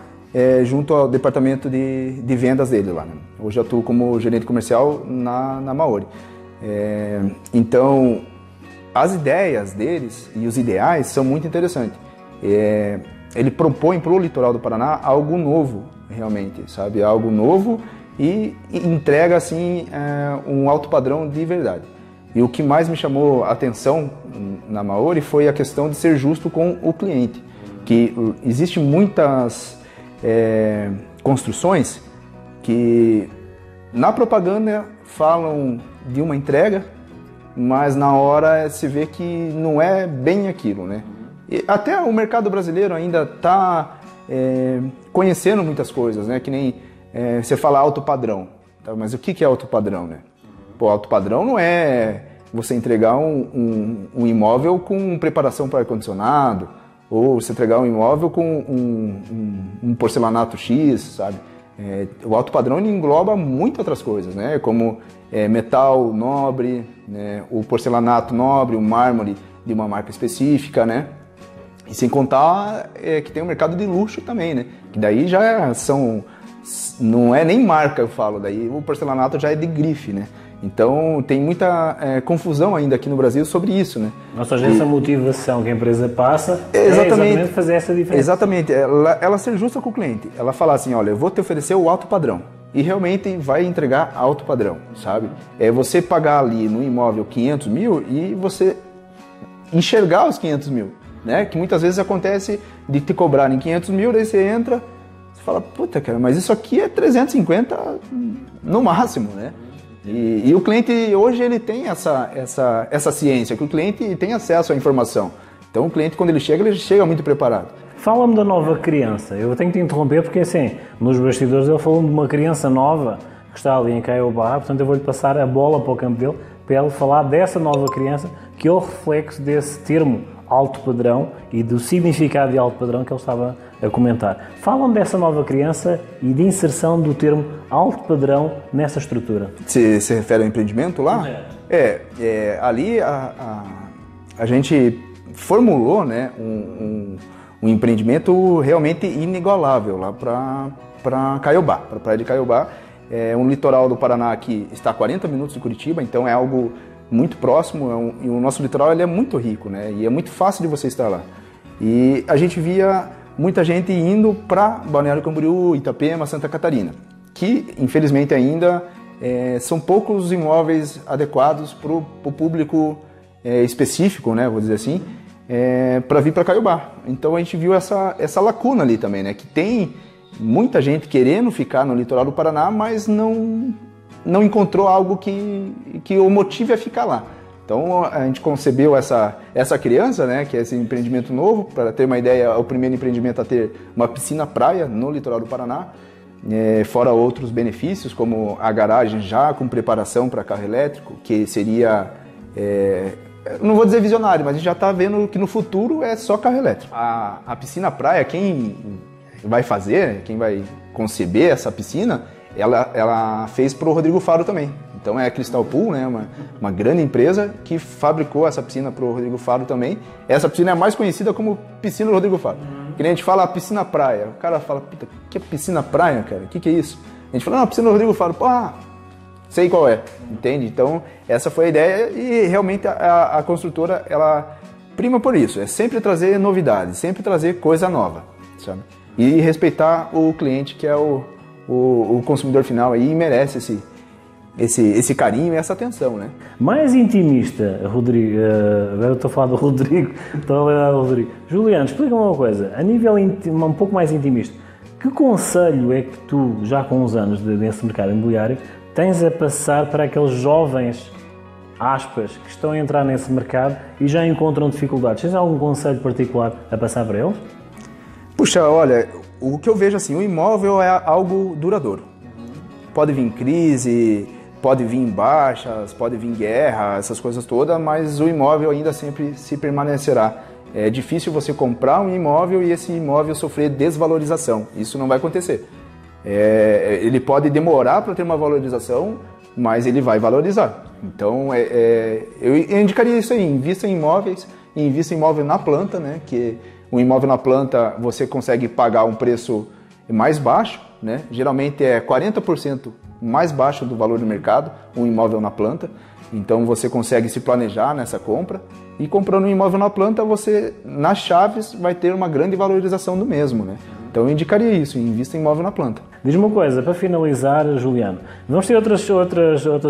Speaker 5: junto ao departamento de vendas dele lá, né? Hoje eu atuo como gerente comercial na Maori. Então, as ideias deles e os ideais são muito interessantes. Ele propõe para o litoral do Paraná algo novo, realmente, sabe? Algo novo e entrega, assim, um alto padrão de verdade. E o que mais me chamou a atenção na Maori foi a questão de ser justo com o cliente. Que existem muitas construções que na propaganda falam de uma entrega, mas na hora se vê que não é bem aquilo, né? E até o mercado brasileiro ainda está conhecendo muitas coisas, né? Que nem você fala alto padrão, tá? Mas o que é alto padrão, né? Pô, alto padrão não é você entregar um imóvel com preparação para ar-condicionado, ou você entregar um imóvel com um porcelanato X, sabe? O alto padrão engloba muitas outras coisas, né? Como metal nobre, né? O porcelanato nobre, o mármore de uma marca específica, né? E sem contar que tem o mercado de luxo também, né? Que daí já não é nem marca, eu falo, daí o porcelanato já é de grife, né? Então tem muita confusão ainda aqui no Brasil sobre isso, né?
Speaker 1: Ou seja, essa motivação que a empresa passa
Speaker 5: exatamente
Speaker 1: fazer essa diferença.
Speaker 5: Exatamente, ela ser justa com o cliente, ela falar assim, olha, eu vou te oferecer o alto padrão e realmente vai entregar alto padrão, sabe? Você pagar ali no imóvel 500 mil e você enxergar os 500 mil, né? Que muitas vezes acontece de te cobrarem 500 mil, daí você entra, você fala, puta cara, mas isso aqui é 350 no máximo, né? E o cliente hoje ele tem essa ciência, que o cliente tem acesso à informação. Então o cliente quando ele chega muito preparado.
Speaker 1: Fala-me da nova criança. Eu tenho que te interromper porque assim, nos bastidores ele falou de uma criança nova que está ali em Caiobá, portanto eu vou-lhe passar a bola para o campo dele para ele falar dessa nova criança que é o reflexo desse termo alto padrão e do significado de alto padrão que ele estava a comentar. Falam dessa nova criança e de inserção do termo alto padrão nessa estrutura.
Speaker 5: Você se refere ao empreendimento lá? Ali a gente formulou, né, um empreendimento realmente inigualável lá para Caiobá, para a praia de Caiobá. É um litoral do Paraná que está a 40 minutos de Curitiba, então é algo muito próximo, e o nosso litoral ele é muito rico, né? E é muito fácil de você estar lá. E a gente via muita gente indo para Balneário Camboriú, Itapema, Santa Catarina, que infelizmente ainda são poucos imóveis adequados para o público específico, né? Vou dizer assim, para vir para Caiobá. Então a gente viu essa lacuna ali também, né? Que tem muita gente querendo ficar no litoral do Paraná, mas não encontrou algo que o motive a ficar lá. Então a gente concebeu essa criança, né, que é esse empreendimento novo. Para ter uma ideia, é o primeiro empreendimento a ter uma piscina-praia no litoral do Paraná, fora outros benefícios, como a garagem já com preparação para carro elétrico, que seria, não vou dizer visionário, mas a gente já está vendo que no futuro é só carro elétrico. A piscina-praia, quem vai fazer, quem vai conceber essa piscina, ela fez para o Rodrigo Faro também. Então é a Crystal Pool, né, uma grande empresa que fabricou essa piscina para o Rodrigo Faro também. Essa piscina é mais conhecida como piscina do Rodrigo Faro. Que nem a gente fala piscina praia. O cara fala, puta, que é piscina praia, cara? O que é isso? A gente fala, não, piscina do Rodrigo Faro. Pô, sei qual é, entende? Então essa foi a ideia e realmente a construtora, ela prima por isso. É sempre trazer novidades, sempre trazer coisa nova, sabe? E respeitar o cliente, que é o consumidor final aí, merece esse carinho e essa atenção, né?
Speaker 1: Mais intimista, Rodrigo, agora eu estou a falar do Rodrigo, estou a lembrar do Rodrigo. Juliano, explica-me uma coisa, a nível um pouco mais intimista, que conselho é que tu, já com uns anos nesse mercado imobiliário, tens a passar para aqueles jovens, aspas, que estão a entrar nesse mercado e já encontram dificuldades? Tens algum conselho particular a passar para eles?
Speaker 5: Puxa, olha, o que eu vejo assim, o imóvel é algo duradouro. Pode vir crise, pode vir baixas, pode vir guerra, essas coisas todas, mas o imóvel ainda sempre se permanecerá. É difícil você comprar um imóvel e esse imóvel sofrer desvalorização. Isso não vai acontecer. Ele pode demorar para ter uma valorização, mas ele vai valorizar. Então, eu indicaria isso aí, invista em imóveis, e invista em imóvel na planta, né? Que o imóvel na planta você consegue pagar um preço mais baixo, né? Geralmente é 40% mais baixo do valor do mercado, um imóvel na planta. Então você consegue se planejar nessa compra, e comprando um imóvel na planta, você, nas chaves, vai ter uma grande valorização do mesmo, né? Então eu indicaria isso, invista em imóvel na planta.
Speaker 1: Diz-me uma coisa, para finalizar, Juliano, vamos ter outras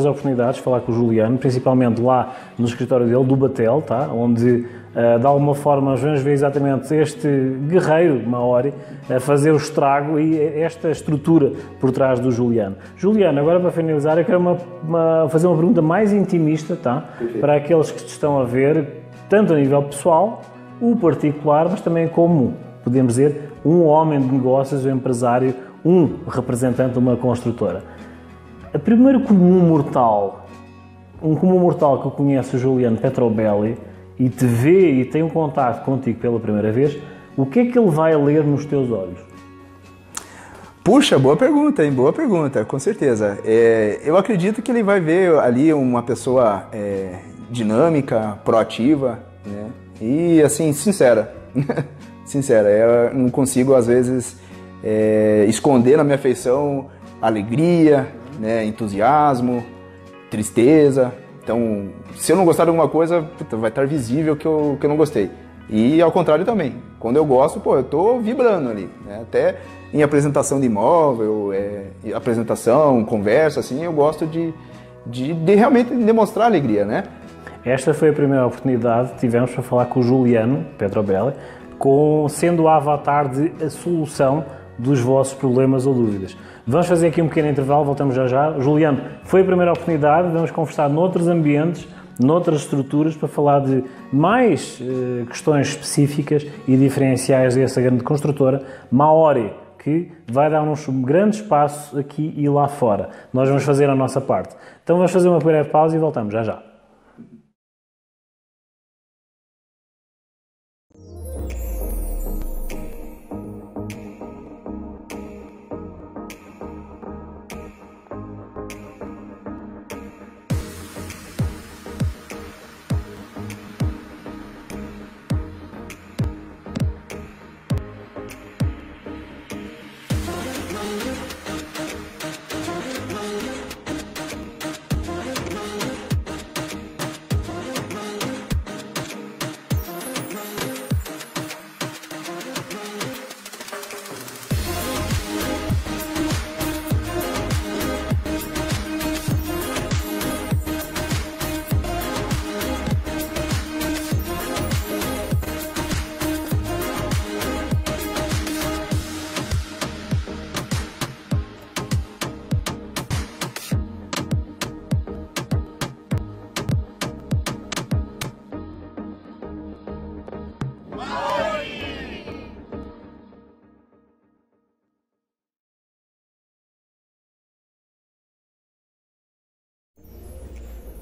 Speaker 1: oportunidades de falar com o Juliano, principalmente lá no escritório dele, do Batel, tá? Onde, de alguma forma, vamos ver exatamente este guerreiro maori a fazer o estrago e esta estrutura por trás do Juliano. Juliano, agora para finalizar, eu quero fazer uma pergunta mais intimista, tá? Para aqueles que te estão a ver, tanto a nível pessoal, o particular, mas também como, podemos dizer, um homem de negócios, um empresário, um representante de uma construtora. O primeiro comum mortal que conhece o Juliano Petrobelli e te vê e tem um contato contigo pela primeira vez, o que é que ele vai ler nos teus olhos?
Speaker 5: Puxa, boa pergunta, hein? Boa pergunta, com certeza. Eu acredito que ele vai ver ali uma pessoa dinâmica, proativa, né? E assim, sincera. Sincera, eu não consigo às vezes esconder na minha feição alegria, né, entusiasmo, tristeza. Então, se eu não gostar de alguma coisa, vai estar visível que eu não gostei. E ao contrário também, quando eu gosto, eu tô vibrando ali, né? Até em apresentação de imóvel, apresentação, conversa, assim, eu gosto de realmente demonstrar alegria, né?
Speaker 1: Esta foi a primeira oportunidade que tivemos para falar com o Juliano Petrobelli, sendo o avatar de a solução dos vossos problemas ou dúvidas. Vamos fazer aqui um pequeno intervalo, voltamos já já. Juliano, foi a primeira oportunidade, vamos conversar noutros ambientes, noutras estruturas, para falar de mais questões específicas e diferenciais dessa grande construtora, Maori, que vai dar uns grandes passos aqui e lá fora. Nós vamos fazer a nossa parte. Então vamos fazer uma breve pausa e voltamos já já.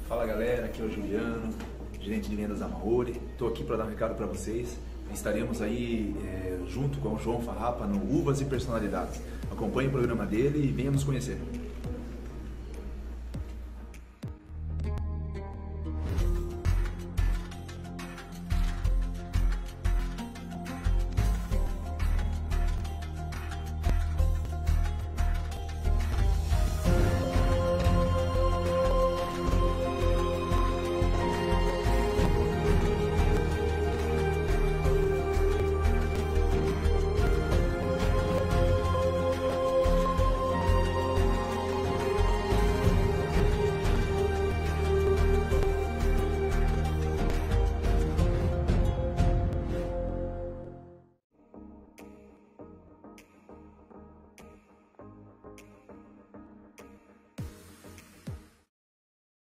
Speaker 5: Fala galera, aqui é o Juliano, gerente de vendas da Maori. Estou aqui para dar um recado para vocês. Estaremos aí junto com o João Farrapa no Uvas e Personalidades. Acompanhe o programa dele e venha nos conhecer.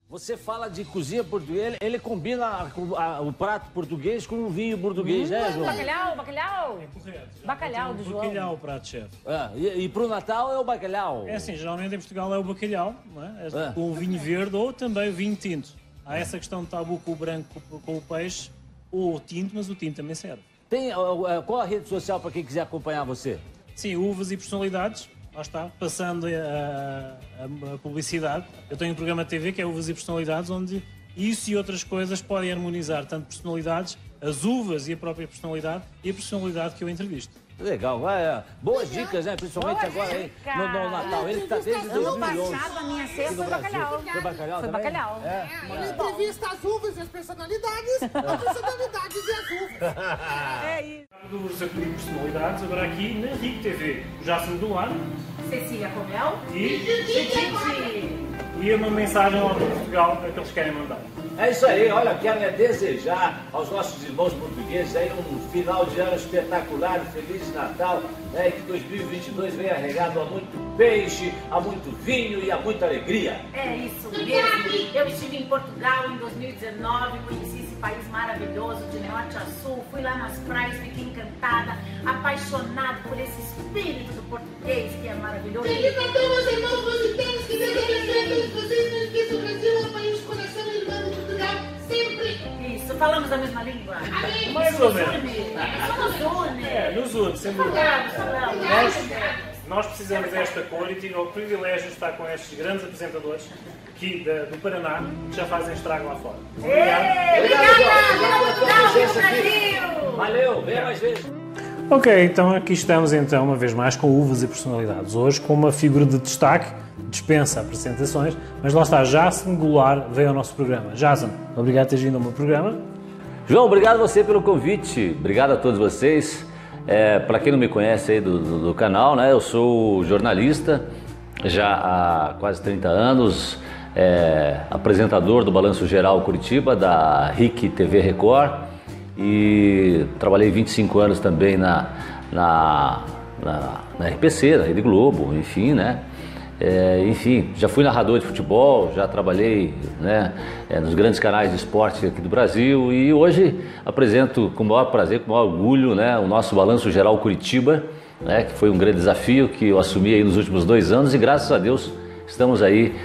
Speaker 6: Você fala de cozinha portuguesa, ele combina o prato português com o vinho português, né, João?
Speaker 7: Bacalhau. Bacalhau do João.
Speaker 1: Bacalhau, o prato-chefe.
Speaker 6: E pro Natal é o bacalhau?
Speaker 1: É assim, geralmente em Portugal é o bacalhau, não é? Com o vinho verde ou também o vinho tinto. Há essa questão de tabu com o branco, com o peixe, ou o tinto, mas o tinto também serve.
Speaker 6: Qual a rede social para quem quiser acompanhar você?
Speaker 1: Sim, Uvas e Personalidades. lá está, passando a publicidade. Eu tenho um programa de TV que é Uvas e Personalidades, onde isso e outras coisas podem harmonizar tanto personalidades, as uvas e a própria personalidade e a personalidade que eu entrevisto.
Speaker 6: Legal, boas dicas, né? Principalmente agora aí no Natal. Ele está desde 2011.
Speaker 7: Ano passado, a minha ceia foi bacalhau.
Speaker 6: Foi bacalhau
Speaker 7: Foi
Speaker 6: também?
Speaker 7: bacalhau.
Speaker 8: Ele entrevista as uvas e as personalidades, as personalidades e as uvas.
Speaker 7: É isso.
Speaker 1: Dos personalidades, agora aqui na RIC TV, Jason do lado
Speaker 7: Cecília Comel.
Speaker 1: E uma mensagem lá para Portugal que eles querem mandar.
Speaker 6: É isso aí, olha, quero desejar aos nossos irmãos portugueses aí um final de ano espetacular, um Feliz Natal, né, e que 2022 venha regado a muito peixe, a muito vinho e a muita alegria.
Speaker 7: É isso mesmo. Eu estive em Portugal em 2019, conheci esse país maravilhoso de norte a sul, fui lá nas praias, fiquei encantada, apaixonada por esse espírito do português que é maravilhoso.
Speaker 8: Feliz Natal, meus irmãos lusitanos, que Deus abençoe vocês, não esqueçam, o Brasil é um país de coração e irmão de Portugal, sempre.
Speaker 7: Isso, falamos a mesma língua?
Speaker 8: Amém.
Speaker 1: Mais ou menos.
Speaker 7: Nos une.
Speaker 1: Nos une, sem dúvida.
Speaker 7: Falamos.
Speaker 1: Nós precisamos desta cor e tive o privilégio de estar com estes grandes apresentadores aqui do Paraná, que já fazem estrago lá fora.
Speaker 6: Obrigado. Valeu, venha mais vezes.
Speaker 1: Ok, então aqui estamos então uma vez mais com uvas e personalidades. Hoje com uma figura de destaque, dispensa apresentações, mas lá está, Jason Goulart veio ao nosso programa. Jason, obrigado por teres vindo ao meu programa.
Speaker 6: João, obrigado a você pelo convite, obrigado a todos vocês. Para quem não me conhece aí do canal, né, eu sou jornalista já há quase 30 anos, apresentador do Balanço Geral Curitiba, da RIC TV Record, e trabalhei 25 anos também na RPC, na Rede Globo, enfim, né? Enfim, já fui narrador de futebol, já trabalhei, né, nos grandes canais de esporte aqui do Brasil e hoje apresento com o maior prazer, com o maior orgulho, né, o nosso Balanço Geral Curitiba, né, que foi um grande desafio que eu assumi aí nos últimos 2 anos e graças a Deus estamos aí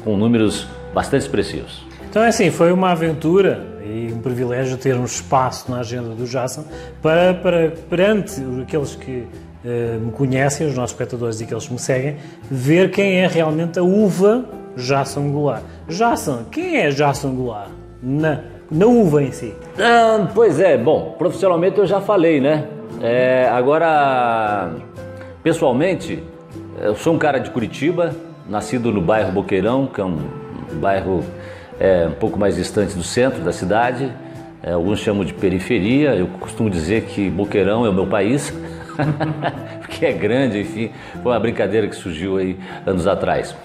Speaker 6: com números bastante expressivos.
Speaker 1: Então é assim, foi uma aventura e um privilégio ter um espaço na agenda do Jason perante aqueles que me conhecem, os nossos espectadores e aqueles que me seguem, ver quem é realmente a uva Jason Goulart. Jason, quem é Jason Goulart na uva em si?
Speaker 6: Pois é, bom, profissionalmente eu já falei, né? Agora, pessoalmente, eu sou um cara de Curitiba, nascido no bairro Boqueirão, que é um bairro um pouco mais distante do centro da cidade. Alguns chamam de periferia, eu costumo dizer que Boqueirão é o meu país. Porque é grande, enfim, foi uma brincadeira que surgiu aí anos atrás.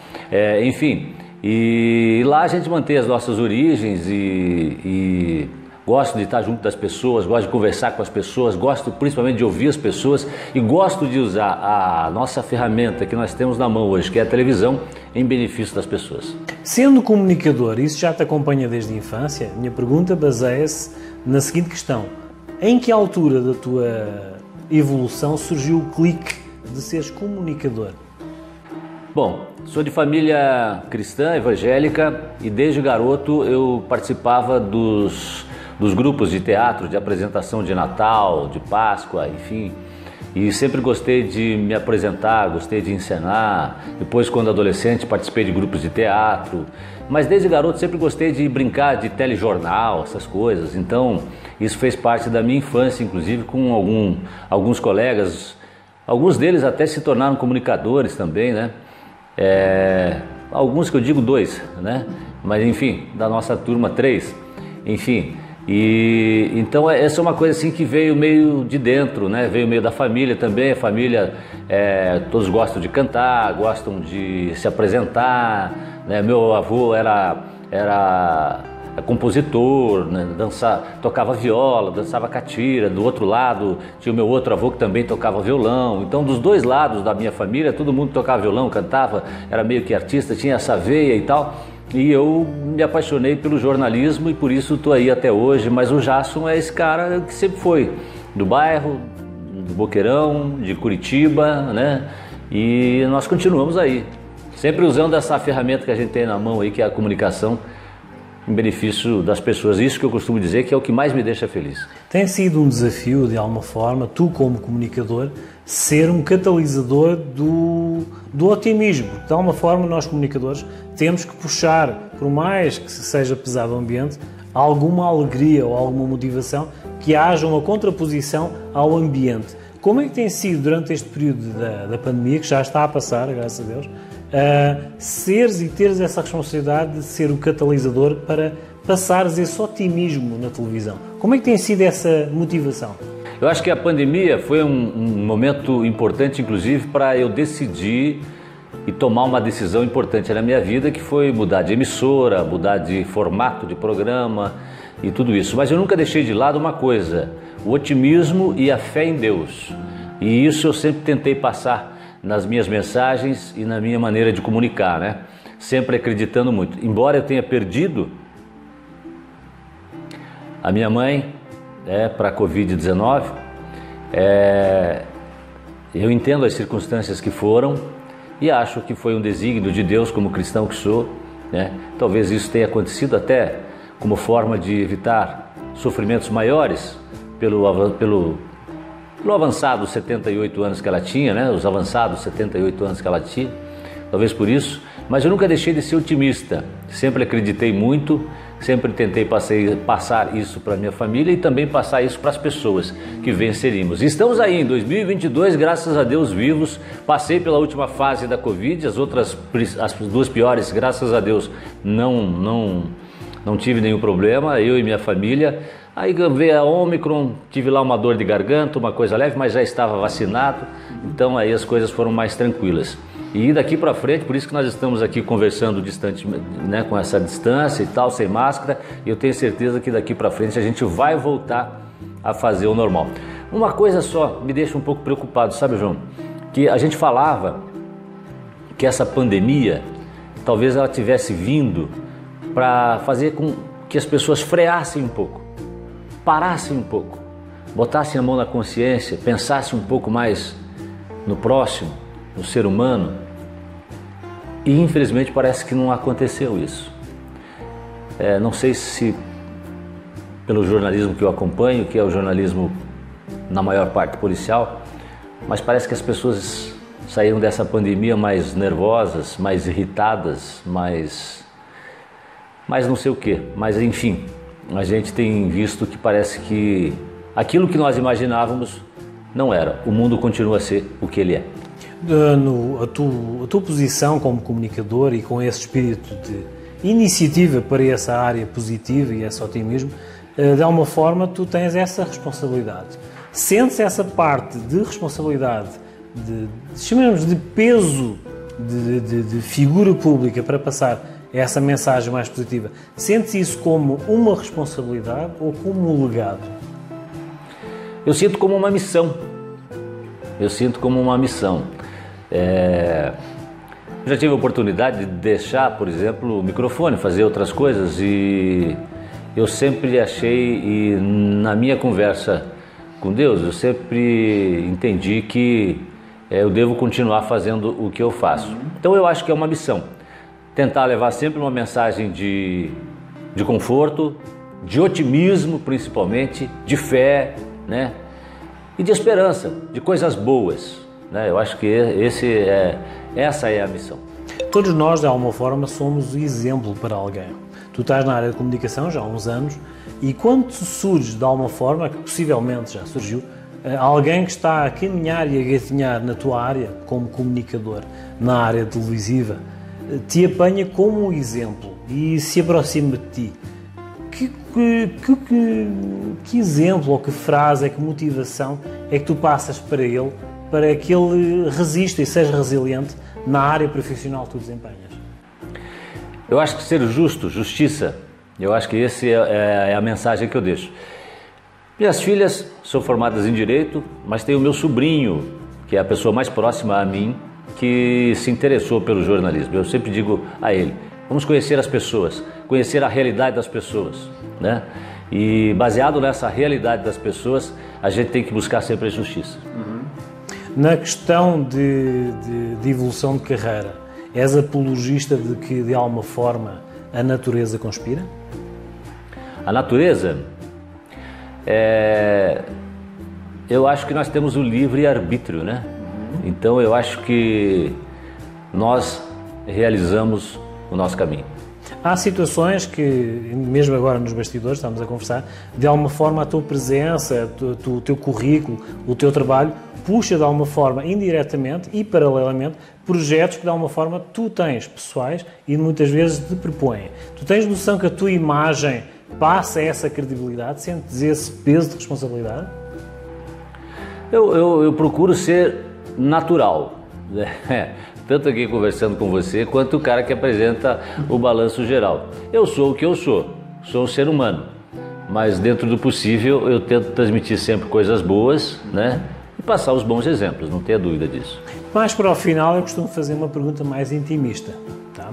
Speaker 6: Enfim, e lá a gente mantém as nossas origens e gosto de estar junto das pessoas, gosto de conversar com as pessoas, gosto principalmente de ouvir as pessoas e gosto de usar a nossa ferramenta que nós temos na mão hoje, que é a televisão, em benefício das pessoas.
Speaker 1: Sendo comunicador, isso já te acompanha desde a infância, minha pergunta baseia-se na seguinte questão: em que altura da tua evolução surgiu o clique de seres comunicador?
Speaker 6: Bom, sou de família cristã, evangélica, e desde garoto eu participava dos grupos de teatro, de apresentação de Natal, de Páscoa, enfim, e sempre gostei de me apresentar, gostei de encenar. Depois, quando adolescente, participei de grupos de teatro, mas desde garoto sempre gostei de brincar de telejornal, essas coisas. Então isso fez parte da minha infância, inclusive com alguns colegas, alguns deles até se tornaram comunicadores também, né? Alguns que eu digo 2, né? Mas enfim, da nossa turma 3, enfim. E então essa é uma coisa assim que veio meio de dentro, né? Veio meio da família também. A família, todos gostam de cantar, gostam de se apresentar, né? Meu avô era compositor, né? Tocava viola, dançava catira. Do outro lado tinha o meu outro avô que também tocava violão. Então dos 2 lados da minha família todo mundo tocava violão, cantava, era meio que artista, tinha essa veia e tal. E eu me apaixonei pelo jornalismo e por isso estou aí até hoje. Mas o Jason é esse cara que sempre foi do bairro, do Boqueirão, de Curitiba, né? E nós continuamos aí, sempre usando essa ferramenta que a gente tem na mão aí, que é a comunicação, em benefício das pessoas. Isso que eu costumo dizer que é o que mais me deixa feliz.
Speaker 1: Tem sido um desafio, de alguma forma, tu como comunicador, ser um catalisador do otimismo. De alguma forma, nós comunicadores temos que puxar, por mais que seja pesado o ambiente, alguma alegria ou alguma motivação, que haja uma contraposição ao ambiente. Como é que tem sido durante este período da pandemia, que já está a passar, graças a Deus, seres e teres essa responsabilidade de ser o catalisador para passares esse otimismo na televisão? Como é que tem sido essa motivação?
Speaker 6: Eu acho que a pandemia foi um momento importante, inclusive, para eu decidir e tomar uma decisão importante na minha vida, que foi mudar de emissora, mudar de formato de programa e tudo isso. Mas eu nunca deixei de lado uma coisa: o otimismo e a fé em Deus. E isso eu sempre tentei passar nas minhas mensagens e na minha maneira de comunicar, né? Sempre acreditando muito. Embora eu tenha perdido a minha mãe para a Covid-19, eu entendo as circunstâncias que foram e acho que foi um desígnio de Deus, como cristão que sou, né? Talvez isso tenha acontecido até como forma de evitar sofrimentos maiores pelo avançado 78 anos que ela tinha, né? Os avançados 78 anos que ela tinha, talvez por isso. Mas eu nunca deixei de ser otimista, sempre acreditei muito, sempre tentei passar isso para a minha família e também passar isso para as pessoas que venceríamos. Estamos aí em 2022, graças a Deus, vivos. Passei pela última fase da Covid, as duas piores, graças a Deus, não tive nenhum problema, eu e minha família. Aí veio a Ômicron, tive lá uma dor de garganta, uma coisa leve, mas já estava vacinado, então aí as coisas foram mais tranquilas. E daqui para frente, por isso que nós estamos aqui conversando distante, né, com essa distância e tal, sem máscara, e eu tenho certeza que daqui para frente a gente vai voltar a fazer o normal. Uma coisa só me deixa um pouco preocupado, sabe, João? Que a gente falava que essa pandemia, talvez ela tivesse vindo para fazer com que as pessoas freassem um pouco, parassem um pouco, botassem a mão na consciência, pensassem um pouco mais no próximo, no ser humano. E infelizmente parece que não aconteceu isso. Não sei se pelo jornalismo que eu acompanho, que é o jornalismo na maior parte policial, mas parece que as pessoas saíram dessa pandemia mais nervosas, mais irritadas, mais não sei o quê. Mas enfim, a gente tem visto que parece que aquilo que nós imaginávamos não era. O mundo continua a ser o que ele é.
Speaker 1: A tua posição como comunicador e com esse espírito de iniciativa para essa área positiva e esse otimismo, de alguma forma tu tens essa responsabilidade. Sentes essa parte de responsabilidade, chamemos de peso de figura pública para passar essa mensagem mais positiva. Sentes isso como uma responsabilidade ou como um legado?
Speaker 6: Eu sinto como uma missão. Eu já tive a oportunidade de deixar, por exemplo, o microfone, fazer outras coisas, e eu sempre achei, e na minha conversa com Deus, eu sempre entendi que eu devo continuar fazendo o que eu faço. Então eu acho que é uma missão, tentar levar sempre uma mensagem de conforto, de otimismo principalmente, de fé, né? E de esperança, de coisas boas, né? Eu acho que essa é a missão.
Speaker 1: Todos nós, de alguma forma, somos exemplo para alguém. Tu estás na área de comunicação já há uns anos e quando surge, de alguma forma, que possivelmente já surgiu, alguém que está a caminhar e a gatinhar na tua área, como comunicador, na área televisiva, te apanha como um exemplo e se aproxima de ti. Que exemplo, ou que frase, que motivação é que tu passas para ele, para que ele resista e seja resiliente na área profissional que tu desempenhas?
Speaker 6: Eu acho que ser justo, justiça, eu acho que essa é a mensagem que eu deixo. Minhas filhas são formadas em Direito, mas tem o meu sobrinho, que é a pessoa mais próxima a mim, que se interessou pelo jornalismo. Eu sempre digo a ele: vamos conhecer as pessoas, conhecer a realidade das pessoas, né? E baseado nessa realidade das pessoas, a gente tem que buscar sempre a justiça.
Speaker 1: Na questão de evolução de carreira, és apologista de que, de alguma forma, a natureza conspira?
Speaker 6: A natureza Eu acho que nós temos o livre-arbítrio, né? Então eu acho que nós realizamos o nosso caminho.
Speaker 1: Há situações que, mesmo agora nos bastidores, estamos a conversar, de alguma forma a tua presença, o teu currículo, o teu trabalho, puxa de alguma forma, indiretamente e paralelamente, projetos que de alguma forma tu tens pessoais e muitas vezes te propõem. Tu tens noção que a tua imagem passa essa credibilidade, sentes esse peso de responsabilidade?
Speaker 6: Eu procuro ser natural, né? Tanto aqui conversando com você, quanto o cara que apresenta o balanço geral. Eu sou o que eu sou um ser humano, mas dentro do possível eu tento transmitir sempre coisas boas, né? E passar os bons exemplos, não tenha dúvida disso.
Speaker 1: Mais para o final, eu costumo fazer uma pergunta mais intimista. Tá?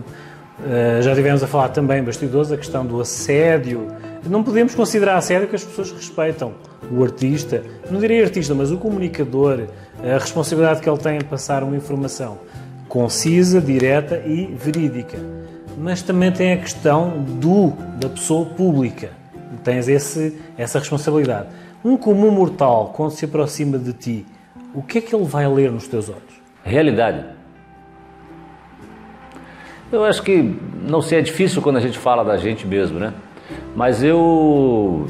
Speaker 1: Já tivemos a falar também, bastidores, a questão do assédio. Não podemos considerar assédio que as pessoas respeitam o artista, não direi artista, mas o comunicador, a responsabilidade que ele tem em passar uma informação concisa, direta e verídica. Mas também tem a questão da pessoa pública. Tens essa responsabilidade. Um comum mortal, quando se aproxima de ti, o que é que ele vai ler nos teus olhos?
Speaker 6: Realidade. Eu acho que, não sei, é difícil quando a gente fala da gente mesmo, né? Mas eu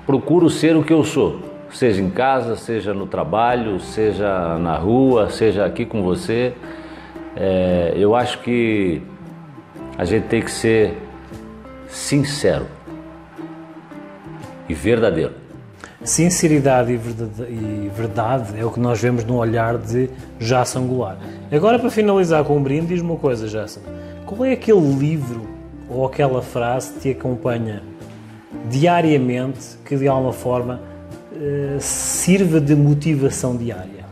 Speaker 6: procuro ser o que eu sou. Seja em casa, seja no trabalho, seja na rua, seja aqui com você. Eu acho que a gente tem que ser sincero e verdadeiro.
Speaker 1: Sinceridade e verdade é o que nós vemos no olhar de Jason Goulart. Agora, para finalizar com um brinde, diz-me uma coisa, Jason. Qual é aquele livro ou aquela frase que te acompanha diariamente que de alguma forma sirva de motivação diária?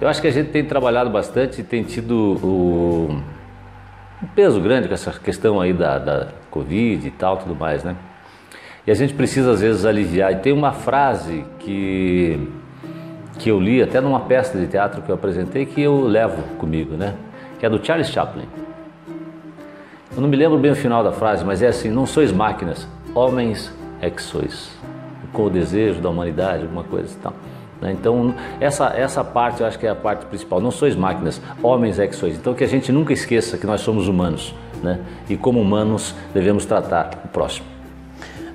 Speaker 6: Eu acho que a gente tem trabalhado bastante e tem tido um peso grande com essa questão aí da Covid e tal, tudo mais, né? E a gente precisa às vezes aliviar. E tem uma frase que eu li até numa peça de teatro que eu apresentei que eu levo comigo, né? Que é do Charles Chaplin. Eu não me lembro bem o final da frase, mas é assim: não sois máquinas, homens é que sois. Com o desejo da humanidade, alguma coisa e tal. Então, essa parte eu acho que é a parte principal. Não sois máquinas, homens é que sois. Então, que a gente nunca esqueça que nós somos humanos, né? E como humanos devemos tratar o próximo.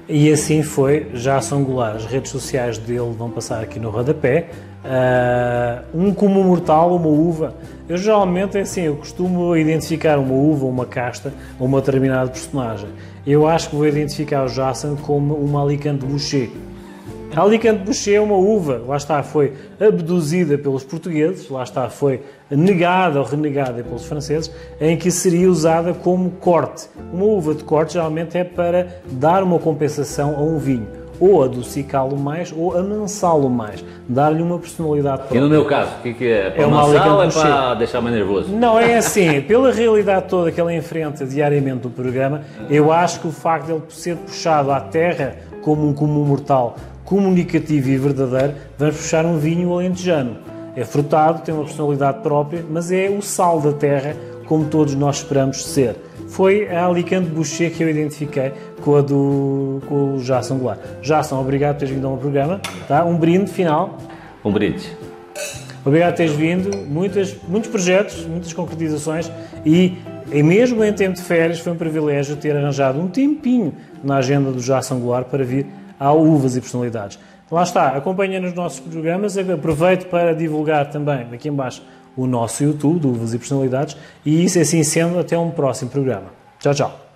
Speaker 1: E assim foi Jason Goulart. As redes sociais dele vão passar aqui no rodapé. Um como mortal, uma uva. Eu geralmente, eu costumo identificar uma uva, uma casta, ou uma determinada personagem. Eu acho que vou identificar o Jason como uma Alicante Boucher. A Alicante Boucher é uma uva, lá está, foi abduzida pelos portugueses, lá está, foi negada ou renegada pelos franceses, em que seria usada como corte. Uma uva de corte geralmente é para dar uma compensação a um vinho, ou adocicá-lo mais, ou amansá-lo mais, dar-lhe uma personalidade própria.
Speaker 6: E no meu caso, o que é? Para amansar ou é para deixar mais nervoso?
Speaker 1: Não, é assim, pela realidade toda que ele enfrenta diariamente do programa, eu acho que o facto de ele ser puxado à terra como um comum mortal, comunicativo e verdadeiro, vamos puxar um vinho alentejano. É frutado, tem uma personalidade própria, mas é o sal da terra, como todos nós esperamos ser. Foi a Alicante Boucher que eu identifiquei com o Jason Goulart. Jason, obrigado por teres vindo ao meu programa. Tá? Um brinde final.
Speaker 6: Um brinde.
Speaker 1: Obrigado por teres vindo. Muitos projetos, muitas concretizações e mesmo em tempo de férias foi um privilégio ter arranjado um tempinho na agenda do Jason Goulart para vir ao Uvas e Personalidades. Lá está, acompanha nos nossos programas, aproveito para divulgar também aqui em baixo o nosso YouTube, do Uvas e Personalidades, e isso assim sendo, até um próximo programa. Tchau, tchau.